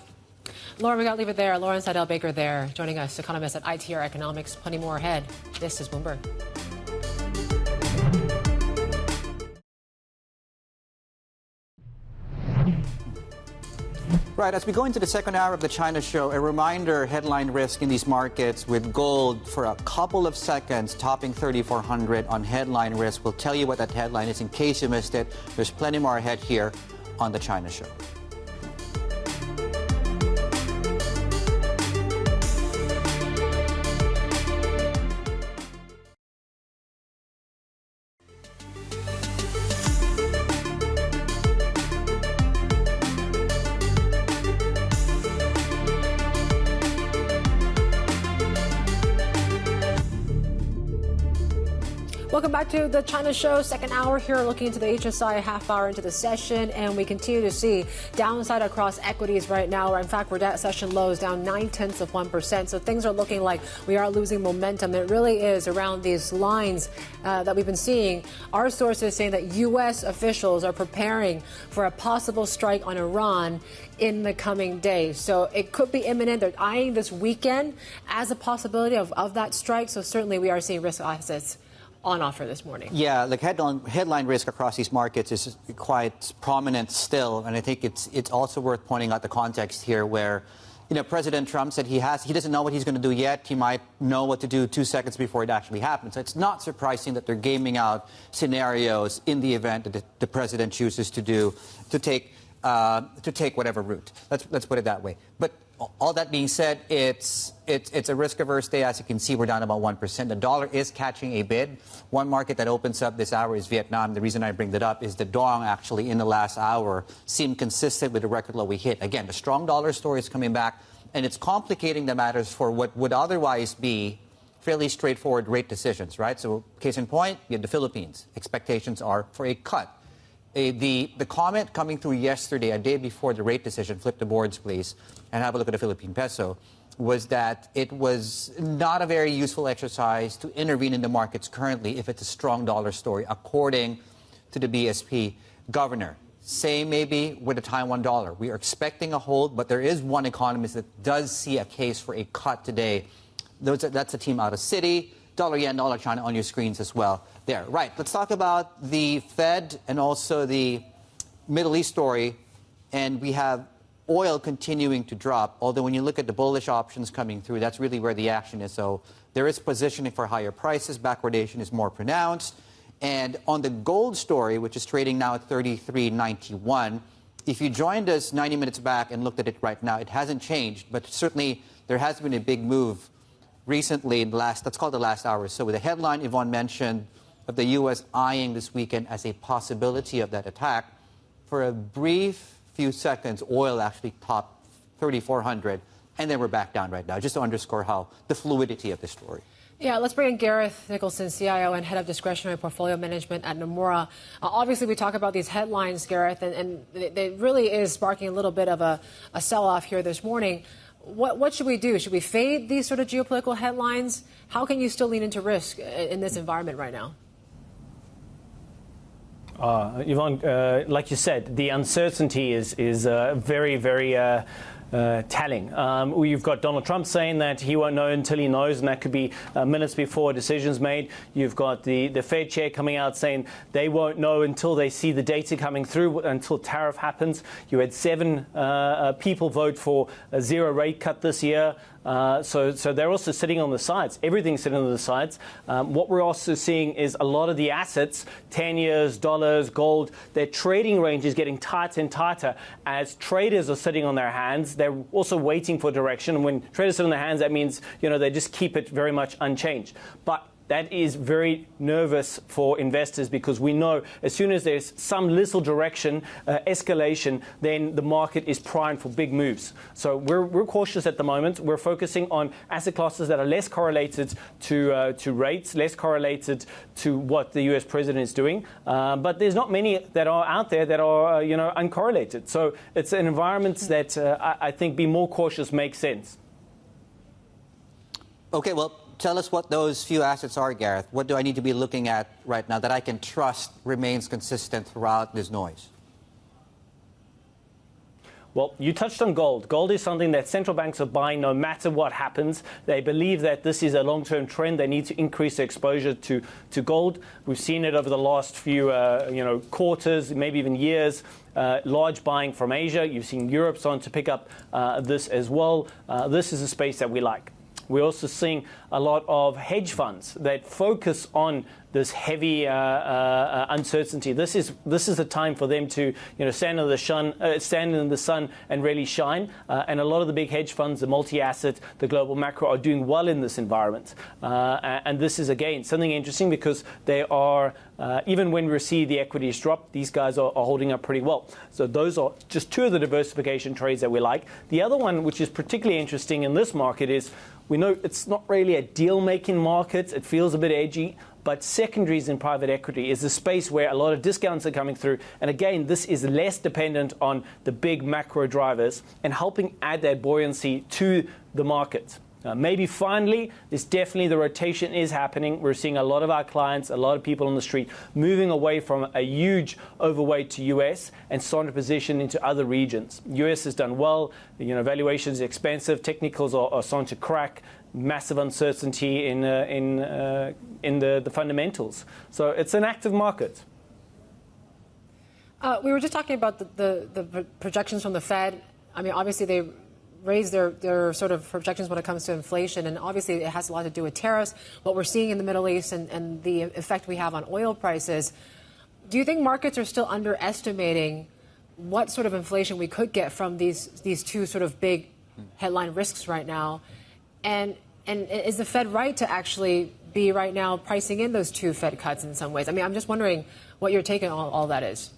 Lauren, we got to leave it there. Lauren Saidel-Baker there, joining us, economist at ITR Economics. Plenty more ahead. This is Bloomberg. Right, as we go into the second hour of the China show, a reminder, headline risk in these markets with gold for a couple of seconds topping 3,400 on headline risk. We'll tell you what that headline is in case you missed it. There's plenty more ahead here on the China show. Welcome back to the China show, second hour here, looking into the HSI half hour into the session, and we continue to see downside across equities right now. In fact, we're at session lows, down 0.9%. So things are looking like we are losing momentum. It really is around these lines that we've been seeing. Our sources saying that U.S. officials are preparing for a possible strike on Iran in the coming days. So it could be imminent. They're eyeing this weekend as a possibility of that strike. So certainly we are seeing risk assets on offer this morning. Yeah, like headline risk across these markets is quite prominent still, and I think it's also worth pointing out the context here where, you know, President Trump said he doesn't know what he's going to do yet. He might know what to do 2 seconds before it actually happens. So it's not surprising that they're gaming out scenarios in the event that the president chooses to take whatever route. Let's put it that way. But all that being said, it's a risk-averse day. As you can see, we're down about 1%. The dollar is catching a bid. One market that opens up this hour is Vietnam. The reason I bring that up is the dong actually in the last hour seemed consistent with the record low we hit. Again, the strong dollar story is coming back, and it's complicating the matters for what would otherwise be fairly straightforward rate decisions, right? So case in point, you have the Philippines. Expectations are for a cut. The comment coming through yesterday, a day before the rate decision, flip the boards, please, and have a look at the Philippine peso, was that it was not a very useful exercise to intervene in the markets currently if it's a strong dollar story, according to the BSP governor. Same maybe with the Taiwan dollar. We are expecting a hold, but there is one economist that does see a case for a cut today. That's a team out of Citi. Dollar yen, dollar China on your screens as well. There, right. Let's talk about the Fed and also the Middle East story. And we have oil continuing to drop, although when you look at the bullish options coming through, that's really where the action is. So there is positioning for higher prices. Backwardation is more pronounced. And on the gold story, which is trading now at 33.91, if you joined us 90 minutes back and looked at it right now, it hasn't changed. But certainly there has been a big move recently in let's call it the last hour. So with the headline Yvonne mentioned of the U.S. eyeing this weekend as a possibility of that attack, for a brief few seconds, oil actually topped 3,400, and then we're back down right now, just to underscore how the fluidity of the story. Yeah, let's bring in Gareth, Nicholson, CIO and Head of Discretionary Portfolio Management at Nomura. Obviously, we talk about these headlines, Gareth, and it really is sparking a little bit of a sell-off here this morning. What should we do? Should we fade these sort of geopolitical headlines? How can you still lean into risk in this environment right now? Yvonne, like you said, the uncertainty is very, very telling. You've got Donald Trump saying that he won't know until he knows, and that could be minutes before a decision's made. You've got the Fed chair coming out saying they won't know until they see the data coming through, until tariff happens. You had 7 people vote for a 0 rate cut this year. So they're also sitting on the sides. Everything's sitting on the sides. What we're also seeing is a lot of the assets, 10 years, dollars, gold, their trading range is getting tighter and tighter as traders are sitting on their hands. They're also waiting for direction. And when traders sit on their hands, that means, they just keep it very much unchanged. But that is very nervous for investors because we know as soon as there's some little direction, escalation, then the market is primed for big moves. So we're cautious at the moment. We're focusing on asset classes that are less correlated to rates, less correlated to what the U.S. president is doing. But there's not many that are out there that are, uncorrelated. So it's an environment that I think being more cautious makes sense. Okay, well, tell us what those few assets are, Gareth. What do I need to be looking at right now that I can trust remains consistent throughout this noise? Well, you touched on gold. Gold is something that central banks are buying no matter what happens. They believe that this is a long-term trend. They need to increase their exposure to gold. We've seen it over the last few quarters, maybe even years. Large buying from Asia. You've seen Europe starting to pick up this as well. This is a space that we like. We're also seeing a lot of hedge funds that focus on this heavy uncertainty. This is the time for them to stand in the sun and really shine. And a lot of the big hedge funds, the multi-asset, the global macro, are doing well in this environment. And this is again something interesting because they are even when we see the equities drop, these guys are holding up pretty well. So those are just 2 of the diversification trades that we like. The other one, which is particularly interesting in this market, is we know it's not really a deal-making market. It feels a bit edgy. But secondaries in private equity is a space where a lot of discounts are coming through. And again, this is less dependent on the big macro drivers and helping add that buoyancy to the market. Maybe finally, definitely the rotation is happening. We're seeing a lot of our clients, a lot of people on the street moving away from a huge overweight to US and starting to position into other regions. US has done well. Valuations are expensive. Technicals are starting to crack. Massive uncertainty in the fundamentals. So it's an active market. We were just talking about the projections from the Fed. I mean, obviously they raised their sort of projections when it comes to inflation, and obviously it has a lot to do with tariffs, what we're seeing in the Middle East and the effect we have on oil prices. Do you think markets are still underestimating what sort of inflation we could get from these 2 sort of big headline risks right now? And is the Fed right to actually be right now pricing in those 2 Fed cuts in some ways? I mean, I'm just wondering what your take on all that is.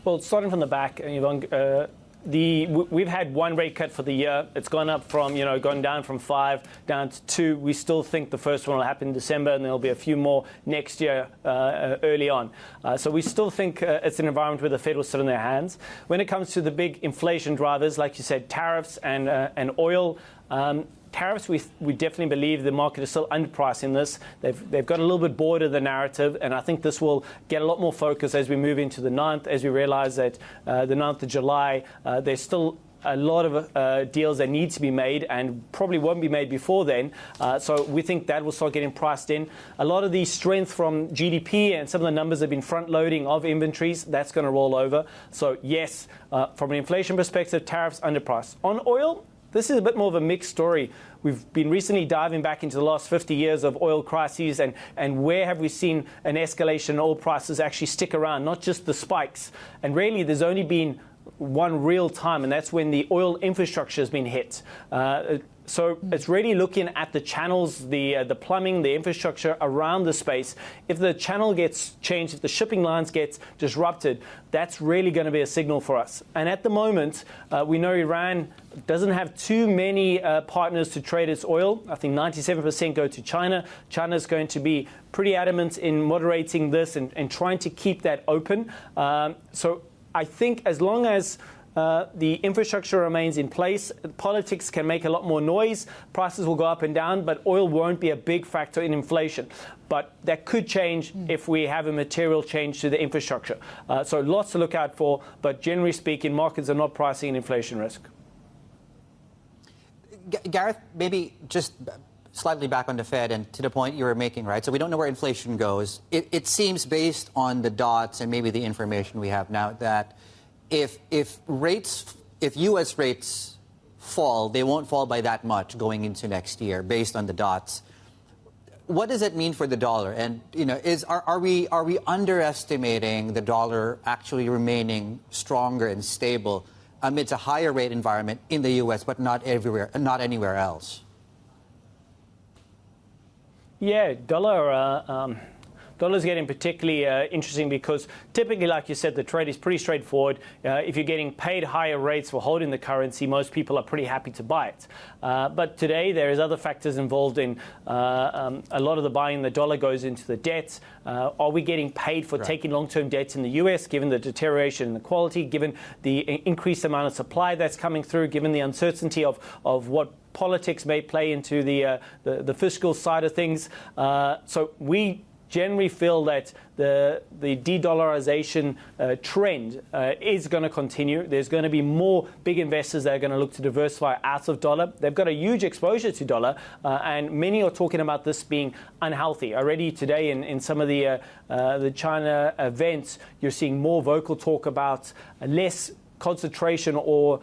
Well, starting from the back, Yvonne, we've had 1 rate cut for the year. It's gone up from, gone down from 5 down to 2. We still think the first one will happen in December, and there'll be a few more next year early on. So we still think it's an environment where the Fed will sit on their hands. When it comes to the big inflation drivers, like you said, tariffs and oil, tariffs, we definitely believe the market is still underpricing this. They've got a little bit bored of the narrative, and I think this will get a lot more focus as we move into the 9th, as we realize that the 9th of July, there's still a lot of deals that need to be made and probably won't be made before then. So we think that will start getting priced in. A lot of the strength from GDP and some of the numbers have been front-loading of inventories. That's going to roll over. So yes, from an inflation perspective, tariffs underpriced. On oil, this is a bit more of a mixed story. We've been recently diving back into the last 50 years of oil crises and where have we seen an escalation in oil prices actually stick around, not just the spikes. And really, there's only been one real time, and that's when the oil infrastructure has been hit. So it's really looking at the channels, the plumbing, the infrastructure around the space. If the channel gets changed, if the shipping lines get disrupted, that's really going to be a signal for us. And at the moment, we know Iran doesn't have too many partners to trade its oil. I think 97% go to China. China's going to be pretty adamant in moderating this and trying to keep that open. So I think as long as the infrastructure remains in place. Politics can make a lot more noise. Prices will go up and down, but oil won't be a big factor in inflation. But that could change if we have a material change to the infrastructure. So lots to look out for, but generally speaking, markets are not pricing in inflation risk. Gareth, maybe just slightly back on the Fed and to the point you were making, right? So we don't know where inflation goes. It seems based on the dots and maybe the information we have now that if U.S. rates fall, they won't fall by that much going into next year based on the dots. What does it mean for the dollar? And are we underestimating the dollar actually remaining stronger and stable amidst a higher rate environment in the U.S., but not everywhere, not anywhere else? Yeah, dollar's getting particularly interesting because typically, like you said, the trade is pretty straightforward. If you're getting paid higher rates for holding the currency, most people are pretty happy to buy it. But today, there is other factors involved in a lot of the buying. The dollar goes into the debt. Are we getting paid for taking long-term debts in the U.S., given the deterioration in the quality, given the increased amount of supply that's coming through, given the uncertainty of what politics may play into the fiscal side of things? So we generally feel that the de-dollarization trend is going to continue. There's going to be more big investors that are going to look to diversify out of dollar. They've got a huge exposure to dollar, and many are talking about this being unhealthy. Already today in some of the China events, you're seeing more vocal talk about less concentration or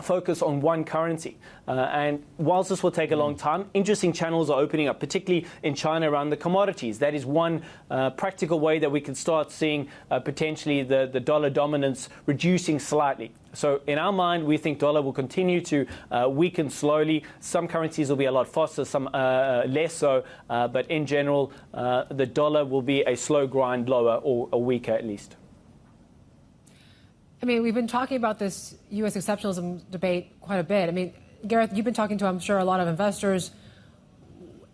focus on one currency. And whilst this will take a long time, interesting channels are opening up, particularly in China around the commodities. That is one practical way that we can start seeing potentially the dollar dominance reducing slightly. So in our mind, we think dollar will continue to weaken slowly. Some currencies will be a lot faster, some less so. But in general, the dollar will be a slow grind lower or weaker at least. I mean, we've been talking about this U.S. exceptionalism debate quite a bit. I mean, Gareth, you've been talking to, I'm sure, a lot of investors.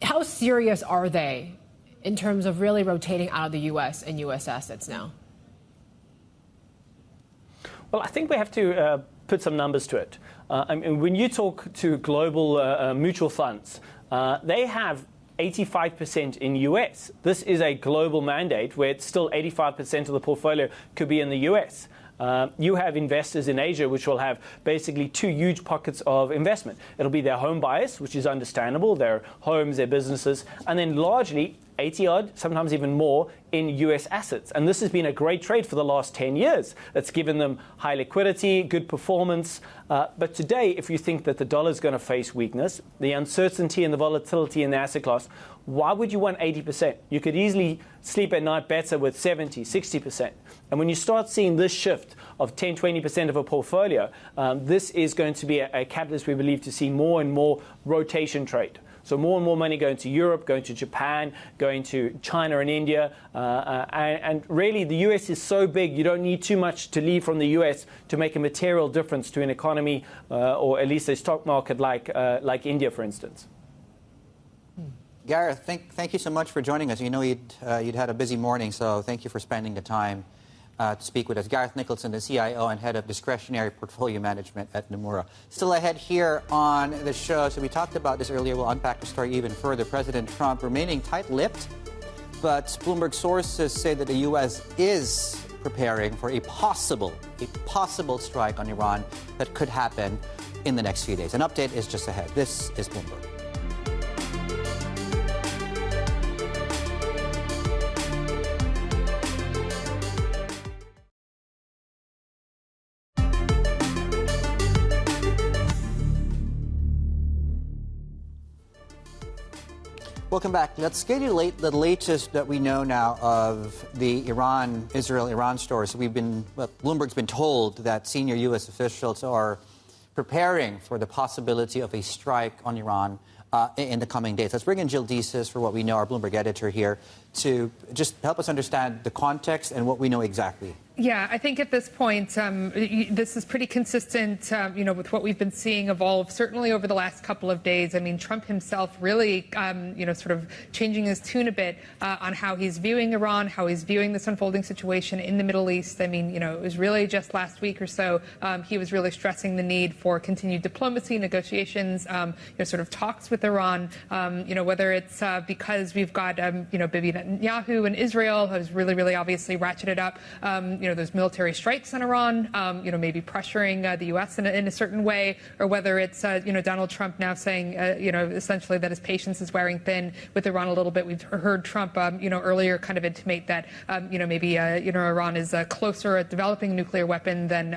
How serious are they in terms of really rotating out of the U.S. and U.S. assets now? Well, I think we have to put some numbers to it. I mean, when you talk to global mutual funds, they have 85% in U.S. This is a global mandate where it's still 85% of the portfolio could be in the U.S. You have investors in Asia which will have basically two huge pockets of investment. It'll be their home bias, which is understandable, their homes, their businesses, and then largely 80-odd, sometimes even more, in U.S. assets. And this has been a great trade for the last 10 years. It's given them high liquidity, good performance. But today, if you think that the dollar is going to face weakness, the uncertainty and the volatility in the asset class, why would you want 80%? You could easily sleep at night better with 70, 60%. And when you start seeing this shift of 10, 20% of a portfolio, this is going to be a catalyst, we believe, to see more and more rotation trade. So more and more money going to Europe, going to Japan, going to China and India. And really, the U.S. is so big, you don't need too much to leave from the U.S. to make a material difference to an economy or at least a stock market like India, for instance. Gareth, thank you so much for joining us. You know you'd had a busy morning, so thank you for spending the time to speak with us. Gareth Nicholson, the CIO and Head of Discretionary Portfolio Management at Nomura. Still ahead here on the show. So we talked about this earlier. We'll unpack the story even further. President Trump remaining tight-lipped, but Bloomberg sources say that the U.S. is preparing for a possible strike on Iran that could happen in the next few days. An update is just ahead. This is Bloomberg. Welcome back. Let's get you the latest that we know now of the Israel-Iran story. So Bloomberg's been told that senior U.S. officials are preparing for the possibility of a strike on Iran in the coming days. Let's bring in Jill Deeses, for what we know, our Bloomberg editor here, to just help us understand the context and what we know exactly. Yeah, I think at this point, this is pretty consistent, with what we've been seeing evolve, certainly over the last couple of days. I mean, Trump himself really, sort of changing his tune a bit on how he's viewing Iran, how he's viewing this unfolding situation in the Middle East. I mean, it was really just last week or so, he was really stressing the need for continued diplomacy, negotiations, sort of talks with Iran, whether it's because we've got, Bibi Netanyahu in Israel, who's really, really obviously ratcheted up, those military strikes on Iran, maybe pressuring the U.S. in a certain way, or whether it's, Donald Trump now saying, essentially that his patience is wearing thin with Iran a little bit. We've heard Trump, earlier kind of intimate that, maybe, Iran is closer at developing a nuclear weapon than,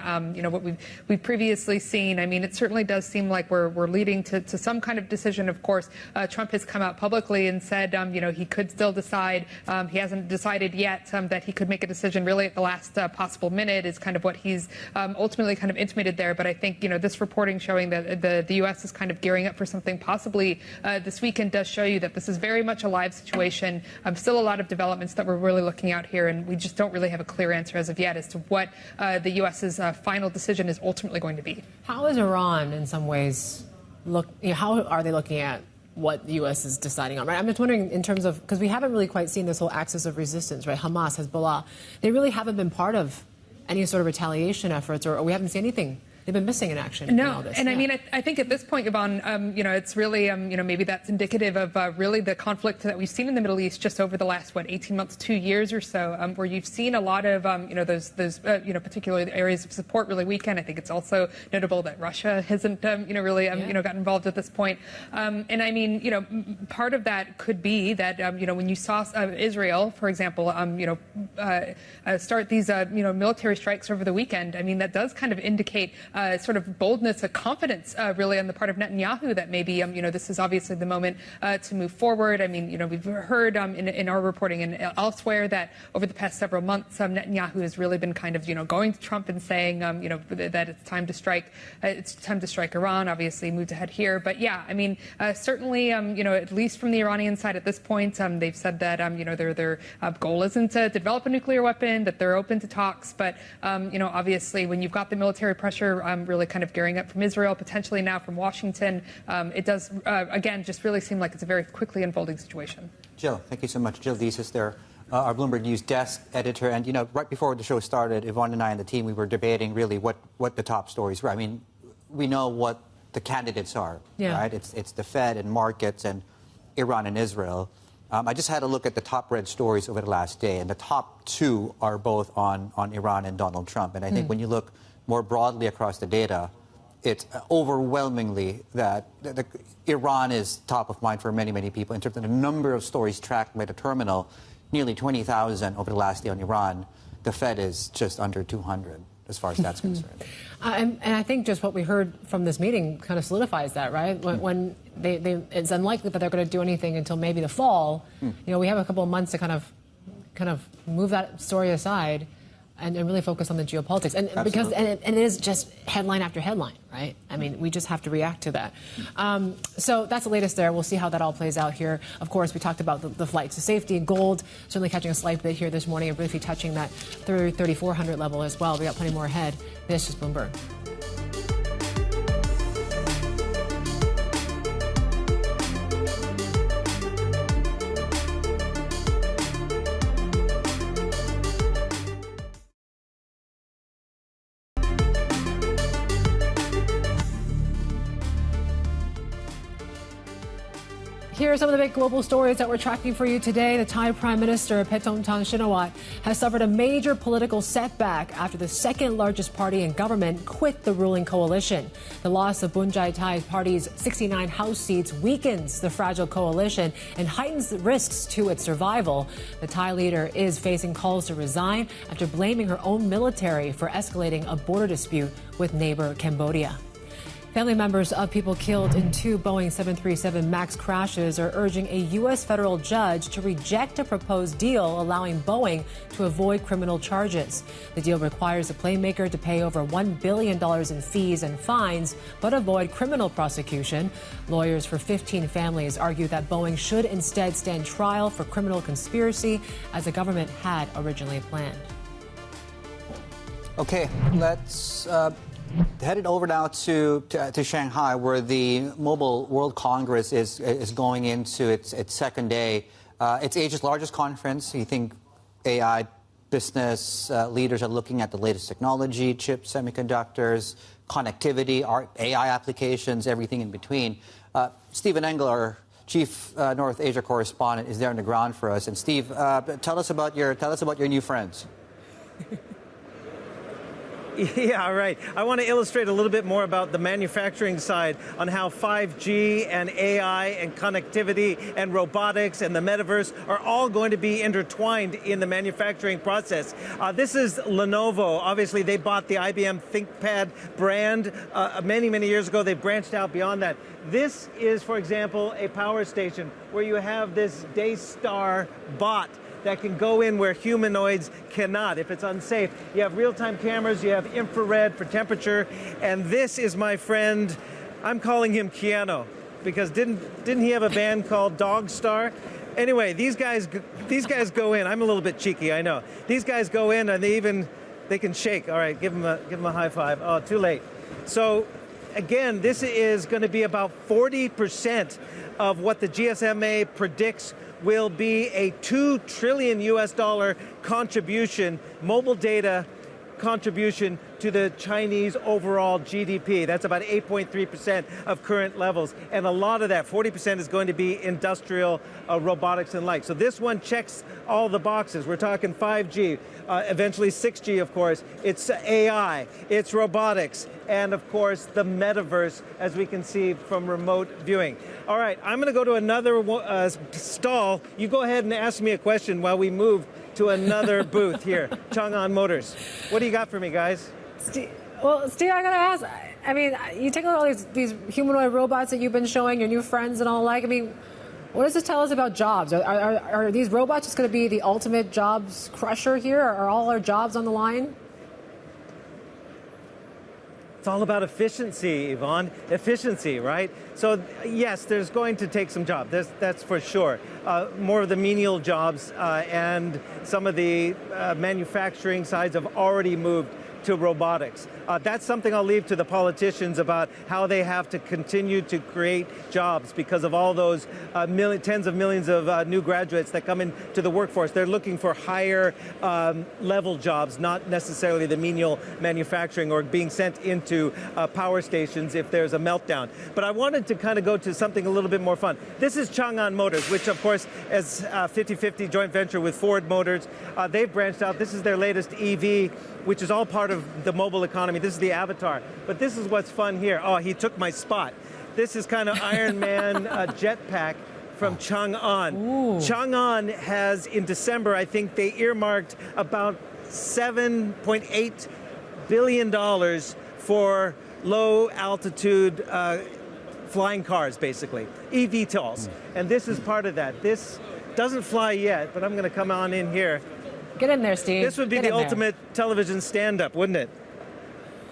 what we've previously seen. I mean, it certainly does seem like we're leading to some kind of decision. Of course, Trump has come out publicly and said, he could still decide. He hasn't decided yet that he could make a decision really at the last possible minute is kind of what he's ultimately kind of intimated there. But I think, this reporting showing that the U.S. is kind of gearing up for something possibly this weekend does show you that this is very much a live situation. Still a lot of developments that we're really looking out here, and we just don't really have a clear answer as of yet as to what the U.S.'s final decision is ultimately going to be. How is Iran in some ways how are they looking at what the U.S. is deciding on, right? I'm just wondering in terms of, because we haven't really quite seen this whole axis of resistance, right? Hamas, Hezbollah, they really haven't been part of any sort of retaliation efforts, or we haven't seen anything. They've been missing in action. No, in all this. and I mean, I think at this point, Yvonne, it's really, maybe that's indicative of really the conflict that we've seen in the Middle East just over the last, 18 months, 2 years or so, where you've seen a lot of, those particular areas of support really weaken. I think it's also notable that Russia hasn't, really, got involved at this point. And I mean, part of that could be that, when you saw Israel, for example, start these, military strikes over the weekend, I mean, that does kind of indicate sort of boldness, a confidence, really, on the part of Netanyahu that maybe, this is obviously the moment to move forward. I mean, we've heard in our reporting and elsewhere that over the past several months, Netanyahu has really been kind of, going to Trump and saying, that it's time to strike. It's time to strike Iran. Obviously, moved ahead here, but yeah, I mean, certainly, at least from the Iranian side at this point, they've said that, their goal isn't to develop a nuclear weapon, that they're open to talks, but, obviously, when you've got the military pressure really kind of gearing up from Israel, potentially now from Washington, it does, again, just really seem like it's a very quickly unfolding situation. Jill, thank you so much. Jill Deese is there, our Bloomberg News desk editor. And, right before the show started, Yvonne and I and the team, we were debating really what the top stories were. I mean, we know what the candidates are, right? It's the Fed and markets and Iran and Israel. I just had a look at the top read stories over the last day, and the top two are both on Iran and Donald Trump. And I think when you look more broadly across the data, it's overwhelmingly that Iran is top of mind for many, many people in terms of the number of stories tracked by the terminal, nearly 20,000 over the last day on Iran. The Fed is just under 200 as far as that's concerned. And I think just what we heard from this meeting kind of solidifies that, right? When it's unlikely that they're going to do anything until maybe the fall. We have a couple of months to kind of move that story aside and really focus on the geopolitics. And because it is just headline after headline, right? I mean, we just have to react to that. So that's the latest there. We'll see how that all plays out here. Of course, we talked about the flight to safety. Gold certainly catching a slight bit here this morning and briefly touching that 3,400 level as well. We got plenty more ahead. This is Bloomberg. Here are some of the big global stories that we're tracking for you today. The Thai Prime Minister, Paetongtarn Shinawatra, has suffered a major political setback after the second largest party in government quit the ruling coalition. The loss of Bunjai Thai Party's 69 House seats weakens the fragile coalition and heightens the risks to its survival. The Thai leader is facing calls to resign after blaming her own military for escalating a border dispute with neighbor Cambodia. Family members of people killed in two Boeing 737 MAX crashes are urging a U.S. federal judge to reject a proposed deal allowing Boeing to avoid criminal charges. The deal requires the playmaker to pay over $1 billion in fees and fines, but avoid criminal prosecution. Lawyers for 15 families argue that Boeing should instead stand trial for criminal conspiracy, as the government had originally planned. Okay, let's head it over now to Shanghai, where the Mobile World Congress is going into its second day. It's Asia's largest conference. You think AI business leaders are looking at the latest technology, chips, semiconductors, connectivity, AI applications, everything in between. Stephen Engel, our Chief North Asia correspondent, is there on the ground for us. And Steve, tell us about your new friends. Yeah, right. I want to illustrate a little bit more about the manufacturing side on how 5G and AI and connectivity and robotics and the metaverse are all going to be intertwined in the manufacturing process. This is Lenovo. Obviously, they bought the IBM ThinkPad brand many, many years ago. They've branched out beyond that. This is, for example, a power station where you have this Daystar bot that can go in where humanoids cannot if it's unsafe. You have real-time cameras, you have infrared for temperature, and this is my friend, I'm calling him Keanu, because didn't he have a band called Dog Star? Anyway, these guys go in. I'm a little bit cheeky, I know. These guys go in and they can shake. All right, give them a high five. Oh, too late. So again, this is going to be about 40% of what the GSMA predicts will be a $2 trillion contribution, mobile data contribution to the Chinese overall GDP. That's about 8.3% of current levels. And a lot of that, 40%, is going to be industrial robotics and like. So this one checks all the boxes. We're talking 5G, eventually 6G, of course. It's AI, it's robotics, and of course the metaverse, as we can see from remote viewing. All right, I'm going to go to another stall. You go ahead and ask me a question while we move to another booth here, Chang'an Motors. What do you got for me, guys? Steve, I gotta ask. I mean, you take a look at all these humanoid robots that you've been showing your new friends and all like. I mean, what does this tell us about jobs? Are these robots just going to be the ultimate jobs crusher here? Are all our jobs on the line? It's all about efficiency, Yvonne. Efficiency, right? So yes, there's going to take some jobs. That's for sure. More of the menial jobs and some of the manufacturing sides have already moved to robotics. That's something I'll leave to the politicians about how they have to continue to create jobs because of all those tens of millions of new graduates that come into the workforce. They're looking for higher level jobs, not necessarily the menial manufacturing or being sent into power stations if there's a meltdown. But I wanted to kind of go to something a little bit more fun. This is Chang'an Motors, which of course is a 50-50 joint venture with Ford Motors. They've branched out. This is their latest EV, which is all part of the mobile economy. This is the Avatar. But this is what's fun here. Oh, he took my spot. This is kind of Iron Man jetpack from Chang'an. Ooh. Chang'an has, in December, I think they earmarked about $7.8 billion for low-altitude flying cars, basically, eVTOLs. And this is part of that. This doesn't fly yet, but I'm going to come on in here. Get in there, Steve. This would be the ultimate television stand-up, wouldn't it?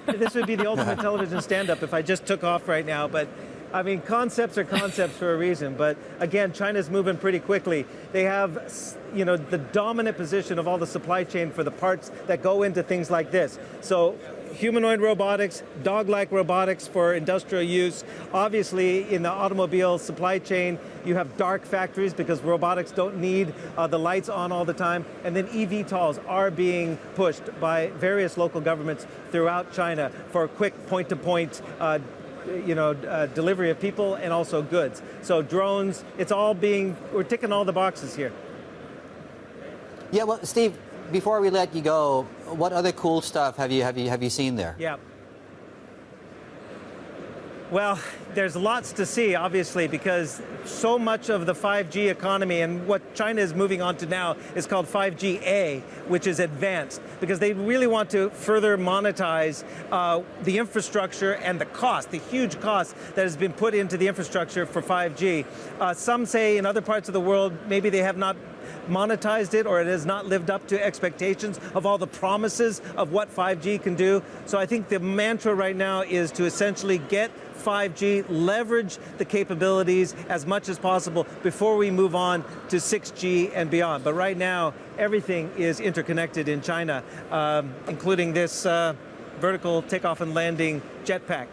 This would be the ultimate television stand-up if I just took off right now. But, I mean, concepts are concepts for a reason. But, again, China's moving pretty quickly. They have, you know, the dominant position of all the supply chain for the parts that go into things like this. So humanoid robotics, dog-like robotics for industrial use. Obviously, in the automobile supply chain, you have dark factories because robotics don't need the lights on all the time. And then eVTOLs are being pushed by various local governments throughout China for quick point-to-point delivery of people and also goods. So drones, we're ticking all the boxes here. Yeah, well, Steve, before we let you go, what other cool stuff have you seen there? Yeah. Well, there's lots to see, obviously, because so much of the 5G economy and what China is moving on to now is called 5G-A, which is advanced, because they really want to further monetize the infrastructure and the cost, the huge cost that has been put into the infrastructure for 5G. Some say in other parts of the world, maybe they have not monetized it, or it has not lived up to expectations of all the promises of what 5G can do. So I think the mantra right now is to essentially get 5G, leverage the capabilities as much as possible before we move on to 6G and beyond. But right now, everything is interconnected in China, including this vertical takeoff and landing jetpack.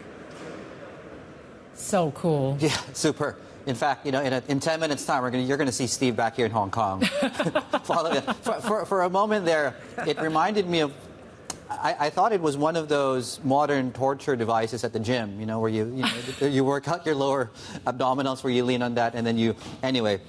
So cool. Yeah, super. In fact, in 10 minutes' time, you're going to see Steve back here in Hong Kong. For a moment there, it reminded me of. I thought it was one of those modern torture devices at the gym, where you work out your lower abdominals, where you lean on that, and then you. Anyway,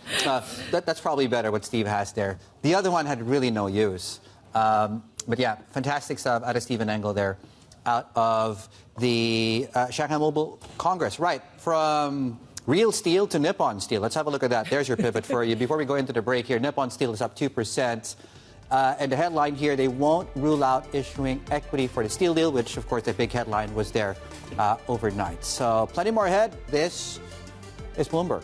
that's probably better what Steve has there. The other one had really no use. But yeah, fantastic stuff out of Stephen Engel there, out of the Shanghai Mobile Congress. Right, from real steel to Nippon Steel. Let's have a look at that. There's your pivot for you. Before we go into the break here, Nippon Steel is up 2%. And the headline here, they won't rule out issuing equity for the steel deal, which, of course, the big headline was there overnight. So plenty more ahead. This is Bloomberg.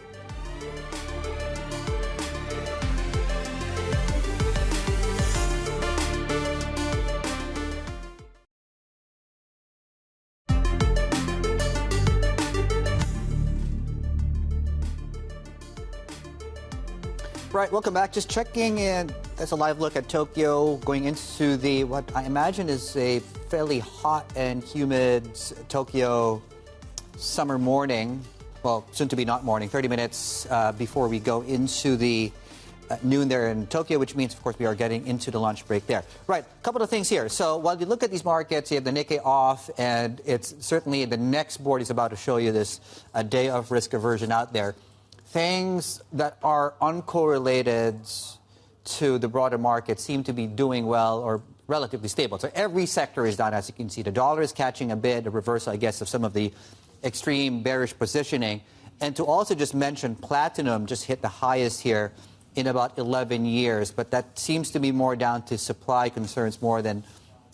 Right, welcome back. Just checking in. That's a live look at Tokyo going into what I imagine is a fairly hot and humid Tokyo summer morning. Well, soon to be not morning, 30 minutes before we go into the noon there in Tokyo, which means, of course, we are getting into the lunch break there. Right, a couple of things here. So while you look at these markets, you have the Nikkei off, and it's certainly the next board is about to show you this day of risk aversion out there. Things that are uncorrelated to the broader market seem to be doing well or relatively stable. So every sector is down, as you can see. The dollar is catching a bit, a reversal, I guess, of some of the extreme bearish positioning. And to also just mention, platinum just hit the highest here in about 11 years. But that seems to be more down to supply concerns more than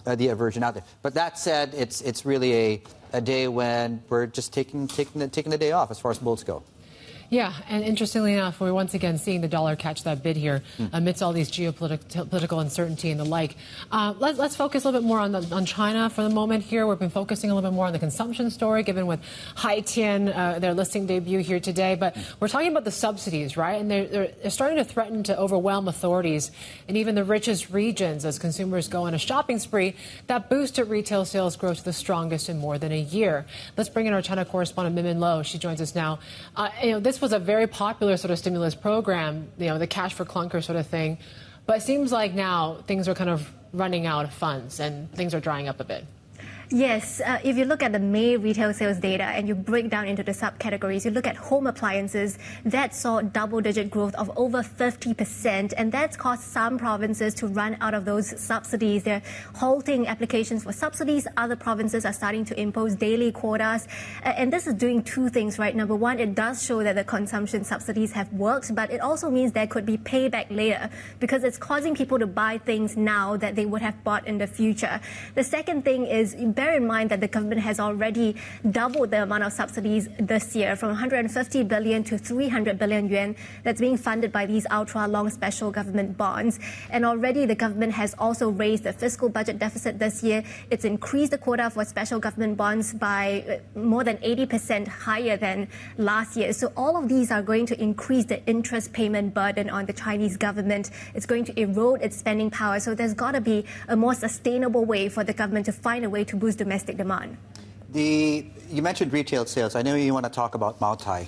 the aversion out there. But that said, it's really a day when we're just taking the day off as far as bulls go. Yeah, and interestingly enough, we're once again seeing the dollar catch that bid here amidst all these geopolitical uncertainty and the like. Let's focus a little bit more on China for the moment here. We've been focusing a little bit more on the consumption story, given with Haitian, their listing debut here today. But we're talking about the subsidies, right? And they're starting to threaten to overwhelm authorities and even the richest regions as consumers go on a shopping spree that boosted retail sales growth to the strongest in more than a year. Let's bring in our China correspondent, Min Lo. She joins us now. This was a very popular sort of stimulus program, the cash for clunker sort of thing. But it seems like now things are kind of running out of funds and things are drying up a bit. Yes, if you look at the May retail sales data and you break down into the subcategories, you look at home appliances, that saw double-digit growth of over 50%, and that's caused some provinces to run out of those subsidies. They're halting applications for subsidies. Other provinces are starting to impose daily quotas, and this is doing two things, right? Number one, it does show that the consumption subsidies have worked, but it also means there could be payback later because it's causing people to buy things now that they would have bought in the future. The second thing is, bear in mind that the government has already doubled the amount of subsidies this year from 150 billion to 300 billion yuan that's being funded by these ultra-long special government bonds. And already the government has also raised the fiscal budget deficit this year. It's increased the quota for special government bonds by more than 80% higher than last year. So all of these are going to increase the interest payment burden on the Chinese government. It's going to erode its spending power. So there's got to be a more sustainable way for the government to find a way to boost domestic demand. You mentioned retail sales. I know you want to talk about Moutai.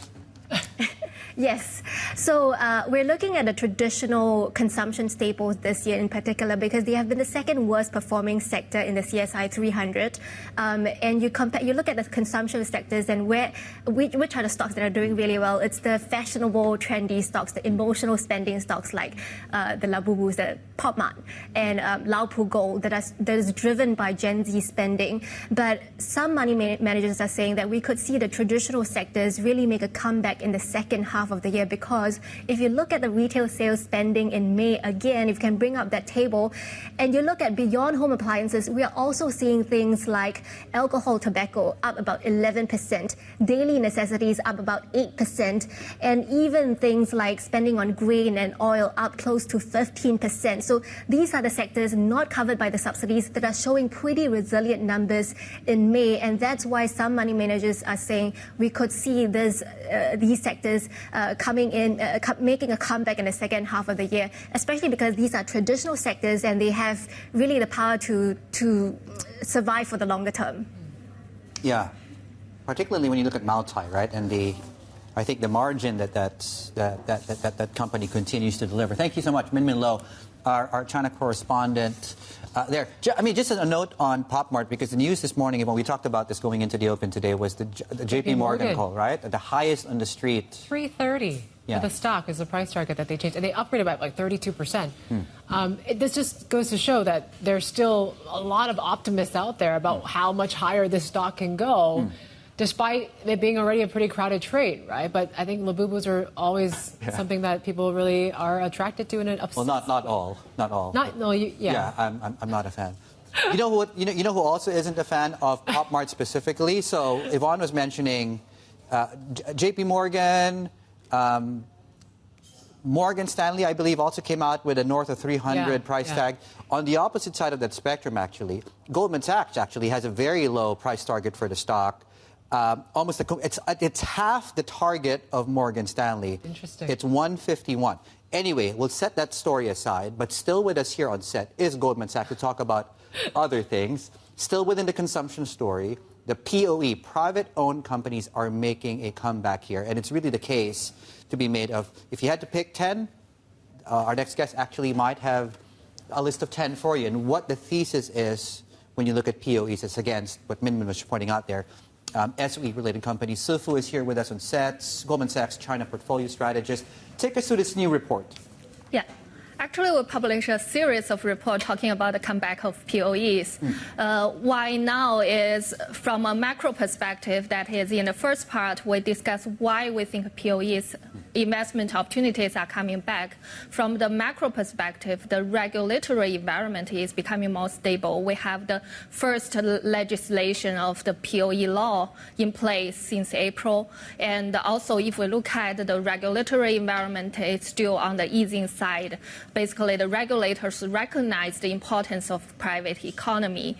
Yes. So we're looking at the traditional consumption staples this year in particular because they have been the second worst performing sector in the CSI 300. And you look at the consumption sectors and which are the stocks that are doing really well. It's the fashionable, trendy stocks, the emotional spending stocks like the Labubus, the Pop Mart, and Laopu Gold that is driven by Gen Z spending. But some money managers are saying that we could see the traditional sectors really make a comeback in the second half half of the year, because if you look at the retail sales spending in May, again, if you can bring up that table, and you look at beyond home appliances, we are also seeing things like alcohol, tobacco up about 11%, daily necessities up about 8%, and even things like spending on grain and oil up close to 15%. So these are the sectors not covered by the subsidies that are showing pretty resilient numbers in May, and that's why some money managers are saying we could see these sectors coming in, making a comeback in the second half of the year, especially because these are traditional sectors and they have really the power to survive for the longer term. Yeah, particularly when you look at Multi, right, and I think the margin that company continues to deliver. Thank you so much, Min Lo, our China correspondent. There. I mean, just a note on PopMart, because the news this morning, when we talked about this going into the open today, was the JP Morgan call, right? At the highest on the street. 330 for the stock is the price target that they changed. And they upgraded by like 32%. This just goes to show that there's still a lot of optimists out there about how much higher this stock can go. Despite it being already a pretty crowded trade, right? But I think Labubus are always something that people really are attracted to in an Well, not all. Yeah. I'm not a fan. You know who also isn't a fan of PopMart specifically? So Yvonne was mentioning J.P. Morgan, Morgan Stanley, I believe, also came out with a north of 300 price tag. On the opposite side of that spectrum, actually, Goldman Sachs actually has a very low price target for the stock. It's half the target of Morgan Stanley. Interesting. It's 151. Anyway, we'll set that story aside, but still with us here on set is Goldman Sachs to talk about other things. Still within the consumption story, the POE, private-owned companies, are making a comeback here, and it's really the case to be made of, if you had to pick 10, our next guest actually might have a list of 10 for you, and what the thesis is when you look at POEs. It's against what Min was pointing out there. SOE-related companies. Si Fu is here with us on sets, Goldman Sachs China portfolio strategist. Take us through this new report. Yeah. Actually, we published a series of reports talking about the comeback of POEs. Why now is from a macro perspective, that is, in the first part, we discuss why we think POEs investment opportunities are coming back. From the macro perspective, the regulatory environment is becoming more stable. We have the first legislation of the POE law in place since April. And also, if we look at the regulatory environment, it's still on the easing side. Basically, the regulators recognize the importance of private economy.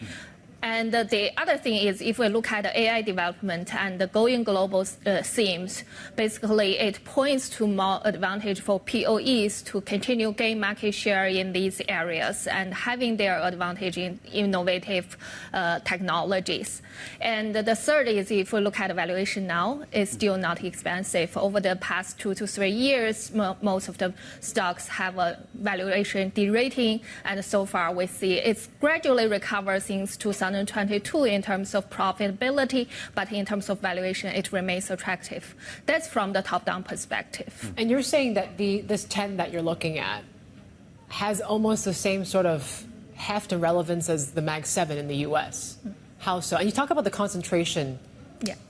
And the other thing is, if we look at the AI development and the going global themes, basically it points to more advantage for POEs to continue gain market share in these areas and having their advantage in innovative technologies. And the third is, if we look at the valuation now, it's still not expensive. Over the past 2 to 3 years, most of the stocks have a valuation derating, and so far we see it's gradually recovered since 2022 in terms of profitability, but in terms of valuation, it remains attractive. That's from the top-down perspective. And you're saying that this 10 that you're looking at has almost the same sort of heft and relevance as the Mag 7 in the U.S. How so? And you talk about the concentration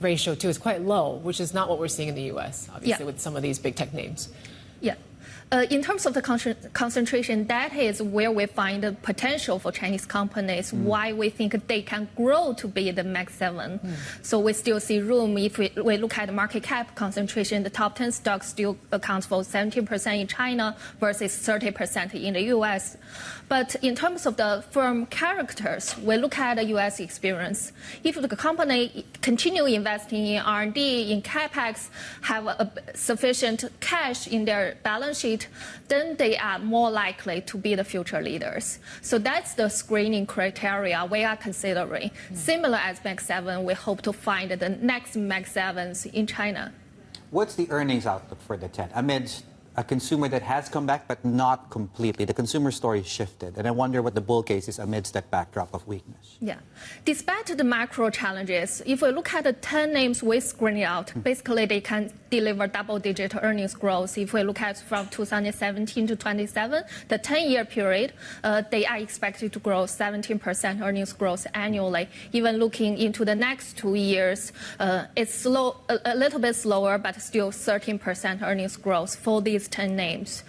ratio, too. It's quite low, which is not what we're seeing in the U.S., obviously, with some of these big tech names. Yeah. In terms of the concentration, that is where we find the potential for Chinese companies, why we think they can grow to be the Mag 7. So we still see room. If we look at the market cap concentration, the top 10 stocks still accounts for 17% in China versus 30% in the U.S. But in terms of the firm characters, we look at the U.S. experience. If the company continue investing in R&D, in CapEx, have sufficient cash in their balance sheet, then they are more likely to be the future leaders. So that's the screening criteria we are considering. Similar as Mag 7, we hope to find the next Mag 7s in China. What's the earnings outlook for the 10 amidst a consumer that has come back, but not completely. The consumer story shifted. And I wonder what the bull case is amidst that backdrop of weakness. Yeah. Despite the macro challenges, if we look at the 10 names we screened out, basically they can deliver double-digit earnings growth. If we look at from 2017 to 27, the 10-year period, they are expected to grow 17% earnings growth annually. Even looking into the next 2 years, it's slow, a little bit slower, but still 13% earnings growth for these 10 names.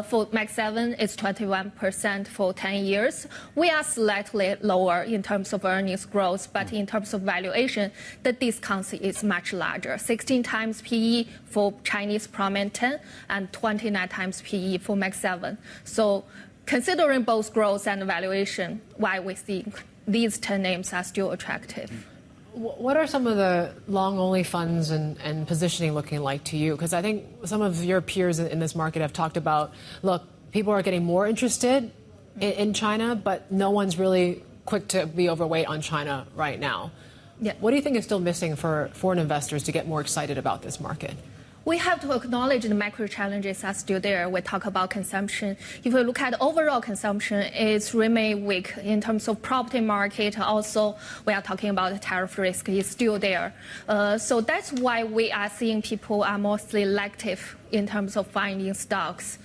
For Max 7, it's 21% for 10 years. We are slightly lower in terms of earnings growth, but in terms of valuation, the discount is much larger. 16 times PE for Chinese prominent 10 and 29 times PE for Max 7. So considering both growth and valuation, why we think these 10 names are still attractive. What are some of the long-only funds and positioning looking like to you? Because I think some of your peers in this market have talked about, look, people are getting more interested in China, but no one's really quick to be overweight on China right now. Yeah. What do you think is still missing for foreign investors to get more excited about this market? We have to acknowledge the macro challenges are still there. We talk about consumption. If we look at overall consumption, it's remain weak in terms of property market. Also, we are talking about the tariff risk is still there. So that's why we are seeing people are more selective in terms of finding stocks.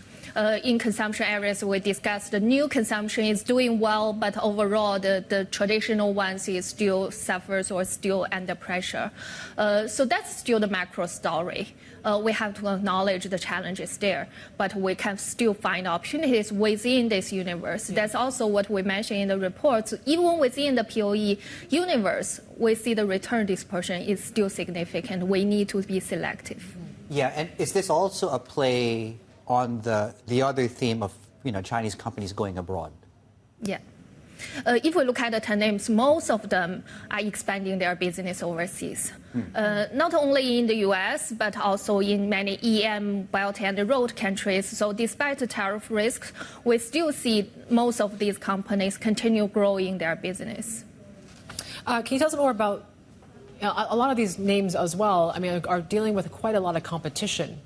In consumption areas, we discussed the new consumption is doing well, but overall the traditional ones is still suffers or still under pressure. So that's still the macro story. We have to acknowledge the challenges there, but we can still find opportunities within this universe. That's also what we mentioned in the report. Even within the POE universe, we see the return dispersion is still significant. We need to be selective. Yeah, and is this also a play on the other theme of Chinese companies going abroad? Yeah. If we look at the 10 names, most of them are expanding their business overseas. Not only in the US, but also in many EM, Belt and Road countries. So despite the tariff risks, we still see most of these companies continue growing their business. Can you tell us more about a lot of these names as well? I mean, are dealing with quite a lot of competition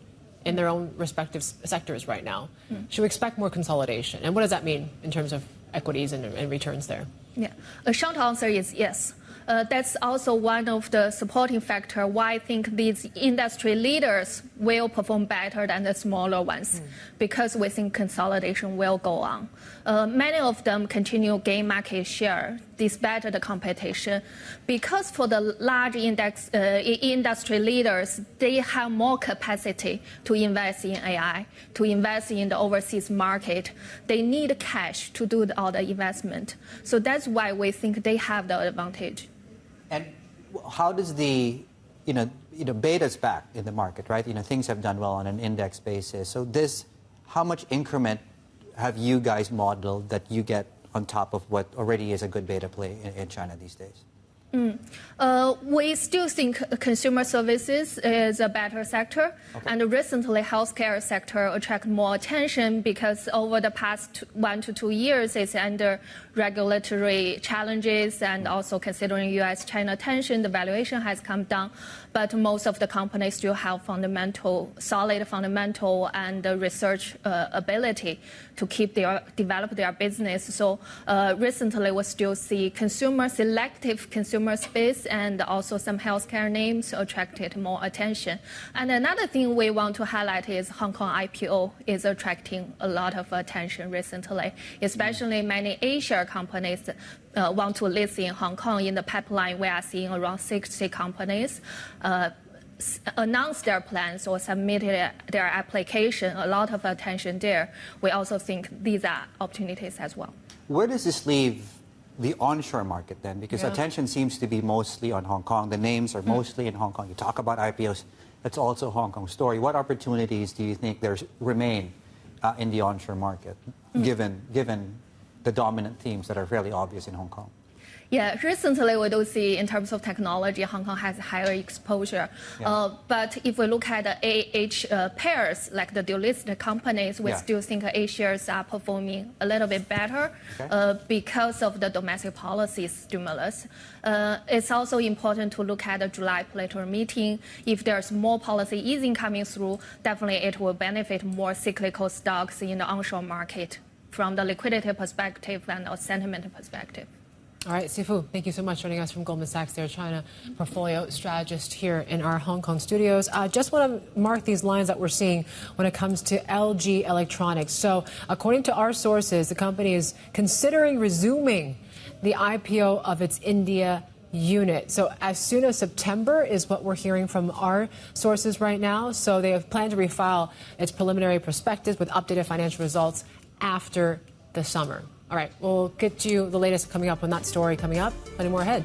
in their own respective sectors right now. Should we expect more consolidation? And what does that mean in terms of equities and returns there? Yeah, a short answer is yes. That's also one of the supporting factors why I think these industry leaders will perform better than the smaller ones, because we think consolidation will go on. Many of them continue gain market share despite the competition, because for the large industry leaders, they have more capacity to invest in AI, to invest in the overseas market. They need cash to do all the investment. So that's why we think they have the advantage. And how does beta's back in the market, right? Things have done well on an index basis. So how much increment have you guys modeled that you get on top of what already is a good beta play in China these days? We still think consumer services is a better sector, and recently healthcare sector attract more attention because over the past 1 to 2 years it's under regulatory challenges, and also considering U.S.-China tension, the valuation has come down. But most of the companies still have solid fundamental and research ability to develop their business. So recently we still see selective consumer space, and also some healthcare names attracted more attention. And another thing we want to highlight is Hong Kong IPO is attracting a lot of attention recently, especially many Asia companies want to list in Hong Kong. In the pipeline, we are seeing around 60 companies announce their plans or submitted their application. A lot of attention there. We also think these are opportunities as well. Where does this leave the onshore market then? Because attention seems to be mostly on Hong Kong. The names are mostly in Hong Kong. You talk about IPOs. That's also a Hong Kong story. What opportunities do you think remain in the onshore market, given the dominant themes that are fairly obvious in Hong Kong? Yeah, recently we do see in terms of technology, Hong Kong has higher exposure. But if we look at the AH pairs, like the dual-listed companies, we still think A shares are performing a little bit better because of the domestic policy stimulus. It's also important to look at the July political meeting. If there's more policy easing coming through, definitely it will benefit more cyclical stocks in the onshore market from the liquidity perspective and the sentiment perspective. All right, Si Fu, thank you so much for joining us from Goldman Sachs, their China portfolio strategist here in our Hong Kong studios. Just want to mark these lines that we're seeing when it comes to LG Electronics. So according to our sources, the company is considering resuming the IPO of its India unit. So as soon as September is what we're hearing from our sources right now. So they have planned to refile its preliminary prospectus with updated financial results after the summer. All right, we'll get you the latest coming up on that story coming up. Plenty more ahead.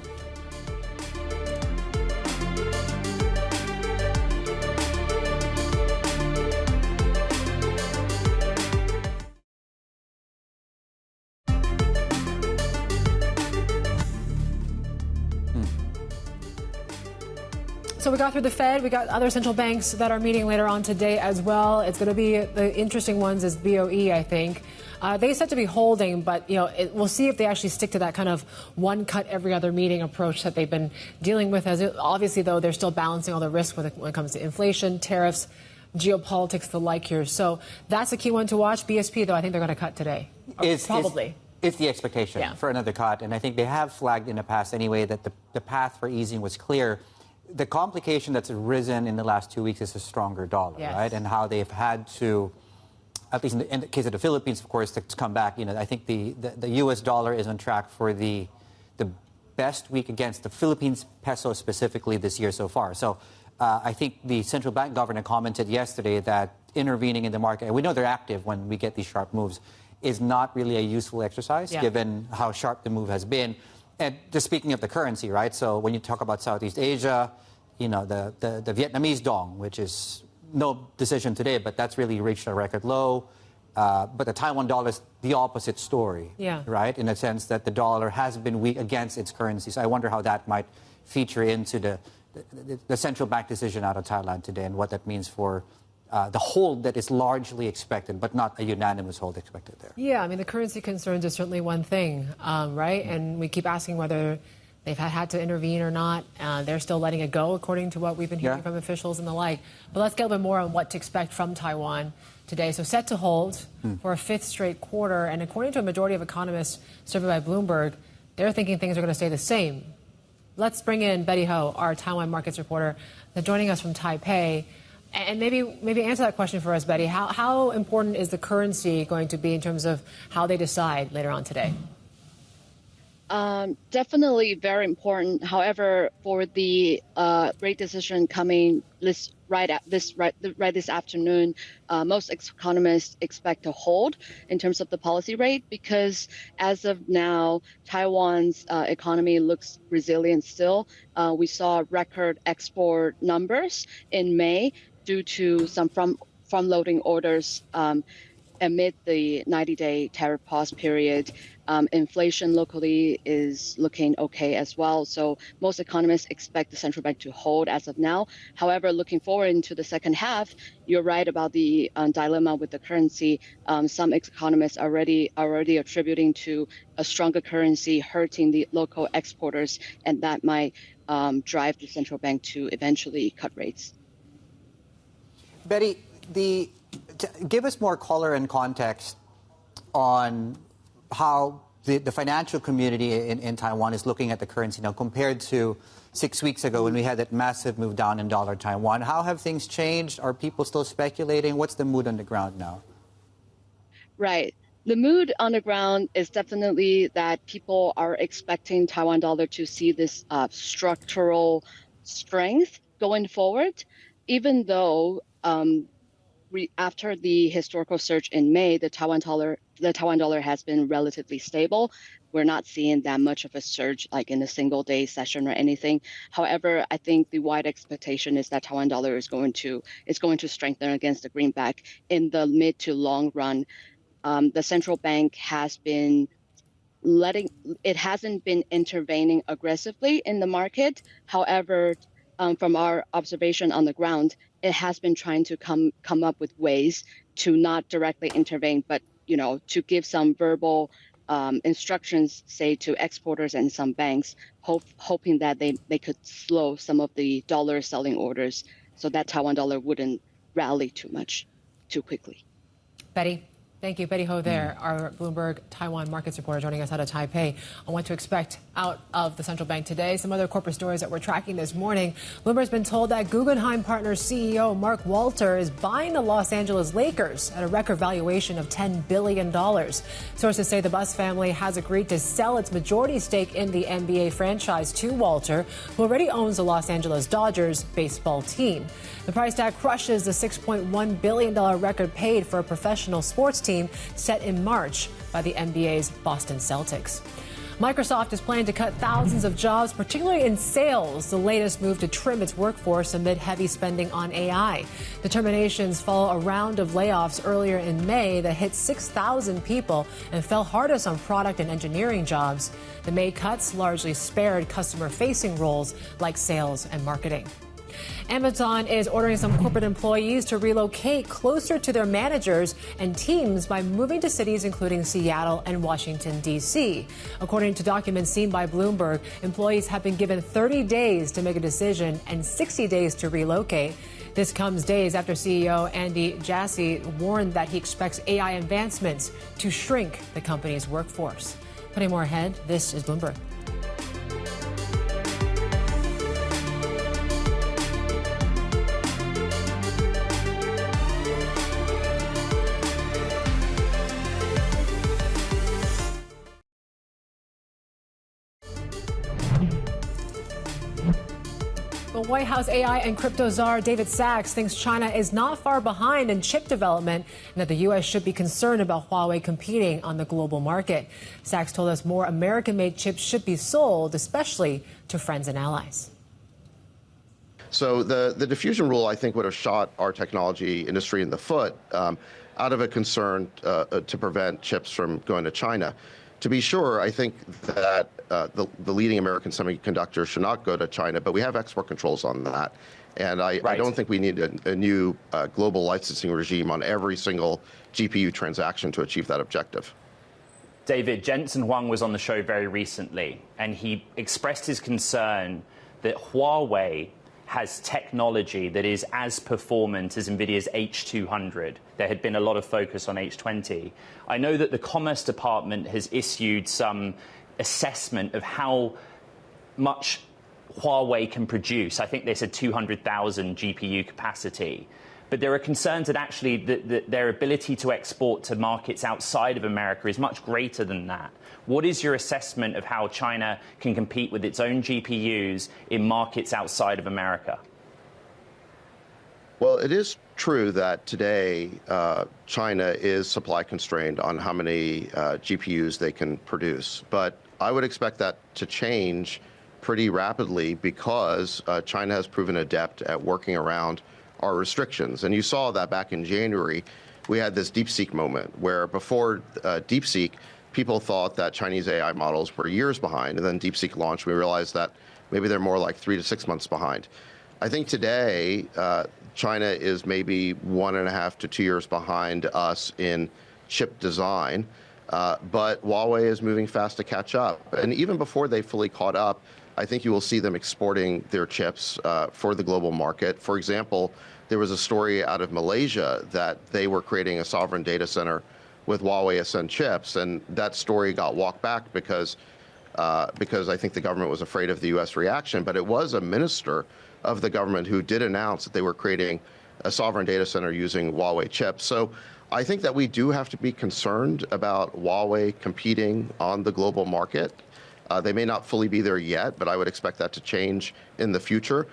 So we got through the Fed. We got other central banks that are meeting later on today as well. It's going to be the interesting ones is BOE, I think. They said to be holding, but we'll see if they actually stick to that kind of one cut every other meeting approach that they've been dealing with. Obviously, though, they're still balancing all the risk when it comes to inflation, tariffs, geopolitics, the like here. So that's a key one to watch. BSP, though, I think they're going to cut today. Probably. It's the expectation for another cut, and I think they have flagged in the past anyway that the path for easing was clear. The complication that's arisen in the last 2 weeks is a stronger dollar, right? And how they've had to, at least in the case of the Philippines, of course, to come back. I think the U.S. dollar is on track for the best week against the Philippines peso specifically this year so far. So I think the central bank governor commented yesterday that intervening in the market, and we know they're active when we get these sharp moves, is not really a useful exercise given how sharp the move has been. And just speaking of the currency, right? So when you talk about Southeast Asia, the Vietnamese dong, which is no decision today, but that's really reached a record low. But the Taiwan dollar is the opposite story, right? In the sense that the dollar has been weak against its currency. So I wonder how that might feature into the central bank decision out of Thailand today and what that means for the hold that is largely expected, but not a unanimous hold expected there. Yeah, I mean, the currency concerns is certainly one thing, right? And we keep asking whether they've had to intervene or not. They're still letting it go, according to what we've been hearing from officials and the like. But let's get a little bit more on what to expect from Taiwan today. So set to hold for a fifth straight quarter. And according to a majority of economists surveyed by Bloomberg, they're thinking things are going to stay the same. Let's bring in Betty Ho, our Taiwan markets reporter, joining us from Taipei. And maybe answer that question for us, Betty. How important is the currency going to be in terms of how they decide later on today? Definitely very important. However, for the rate decision coming this afternoon, most economists expect to hold in terms of the policy rate because as of now, Taiwan's economy looks resilient still. We saw record export numbers in May due to some front-loading orders amid the 90-day tariff pause period. Inflation locally is looking okay as well. So most economists expect the central bank to hold as of now. However, looking forward into the second half, you're right about the dilemma with the currency. Some economists are already attributing to a stronger currency hurting the local exporters, and that might drive the central bank to eventually cut rates. Betty, give us more color and context on how the financial community in Taiwan is looking at the currency now compared to 6 weeks ago when we had that massive move down in dollar Taiwan. How have things changed? Are people still speculating? What's the mood on the ground now? Right. The mood on the ground is definitely that people are expecting Taiwan dollar to see this structural strength going forward, even though after the historical surge in May, the Taiwan dollar has been relatively stable. We're not seeing that much of a surge like in a single day session or anything. However, I think the wide expectation is that Taiwan dollar is going to strengthen against the greenback in the mid to long run. The central bank has been it hasn't been intervening aggressively in the market. However, from our observation on the ground, it has been trying to come up with ways to not directly intervene, but to give some verbal instructions, say, to exporters and some banks, hoping that they could slow some of the dollar selling orders so that Taiwan dollar wouldn't rally too much too quickly. Betty. Thank you. Betty Ho there, our Bloomberg Taiwan markets reporter joining us out of Taipei on what to expect out of the central bank today. Some other corporate stories that we're tracking this morning. Bloomberg's been told that Guggenheim Partners CEO Mark Walter is buying the Los Angeles Lakers at a record valuation of $10 billion. Sources say the Buss family has agreed to sell its majority stake in the NBA franchise to Walter, who already owns the Los Angeles Dodgers baseball team. The price tag crushes the $6.1 billion record paid for a professional sports team set in March by the NBA's Boston Celtics. Microsoft is planning to cut thousands of jobs, particularly in sales, the latest move to trim its workforce amid heavy spending on AI. The terminations follow a round of layoffs earlier in May that hit 6,000 people and fell hardest on product and engineering jobs. The May cuts largely spared customer-facing roles like sales and marketing. Amazon is ordering some corporate employees to relocate closer to their managers and teams by moving to cities including Seattle and Washington, D.C. According to documents seen by Bloomberg, employees have been given 30 days to make a decision and 60 days to relocate. This comes days after CEO Andy Jassy warned that he expects AI advancements to shrink the company's workforce. Putting more ahead, this is Bloomberg. The White House AI and crypto czar David Sachs thinks China is not far behind in chip development and that the U.S. should be concerned about Huawei competing on the global market. Sachs told us more American-made chips should be sold, especially to friends and allies. So the diffusion rule, I think, would have shot our technology industry in the foot out of a concern to prevent chips from going to China. To be sure, I think that the leading American semiconductors should not go to China, but we have export controls on that. And I don't think we need a new global licensing regime on every single GPU transaction to achieve that objective. David, Jensen Huang was on the show very recently, and he expressed his concern that Huawei has technology that is as performant as NVIDIA's H200. There had been a lot of focus on H20. I know that the Commerce Department has issued some assessment of how much Huawei can produce. I think they said 200,000 GPU capacity. But there are concerns that actually their ability to export to markets outside of America is much greater than that. What is your assessment of how China can compete with its own GPUs in markets outside of America? Well, it is true that today China is supply constrained on how many GPUs they can produce. But I would expect that to change pretty rapidly because China has proven adept at working around our restrictions. And you saw that back in January, we had this DeepSeek moment where before DeepSeek, people thought that Chinese AI models were years behind. And then DeepSeek launched, we realized that maybe they're more like 3 to 6 months behind. I think today, China is maybe 1.5 to 2 years behind us in chip design. But Huawei is moving fast to catch up. And even before they fully caught up, I think you will see them exporting their chips for the global market. For example, there was a story out of Malaysia that they were creating a sovereign data center with Huawei Ascend chips, and that story got walked back because I think the government was afraid of the U.S. reaction. But it was a minister of the government who did announce that they were creating a sovereign data center using Huawei chips. So I think that we do have to be concerned about Huawei competing on the global market. They may not fully be there yet, but I would expect that to change in the future.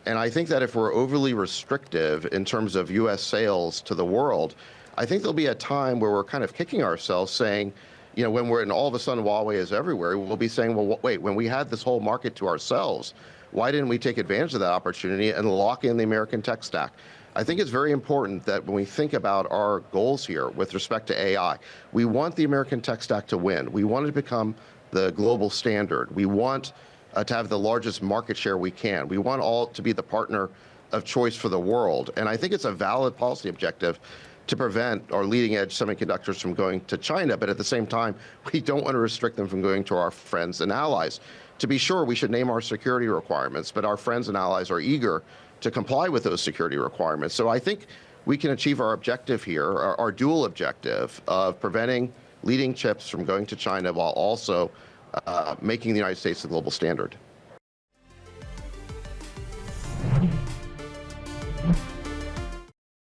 And I think that if we're overly restrictive in terms of U.S. sales to the world, I think there'll be a time where we're kind of kicking ourselves saying, you know, when we're, and all of a sudden Huawei is everywhere, we'll be saying, well, wait, when we had this whole market to ourselves, why didn't we take advantage of that opportunity and lock in the American tech stack? I think it's very important that when we think about our goals here with respect to AI, we want the American tech stack to win. We want it to become the global standard. We want to have the largest market share we can. We want all to be the partner of choice for the world. And I think it's a valid policy objective to prevent our leading edge semiconductors from going to China. But at the same time, we don't want to restrict them from going to our friends and allies. To be sure, we should name our security requirements, but our friends and allies are eager to comply with those security requirements. So I think we can achieve our objective here, our dual objective of preventing leading chips from going to China while also making the United States the global standard.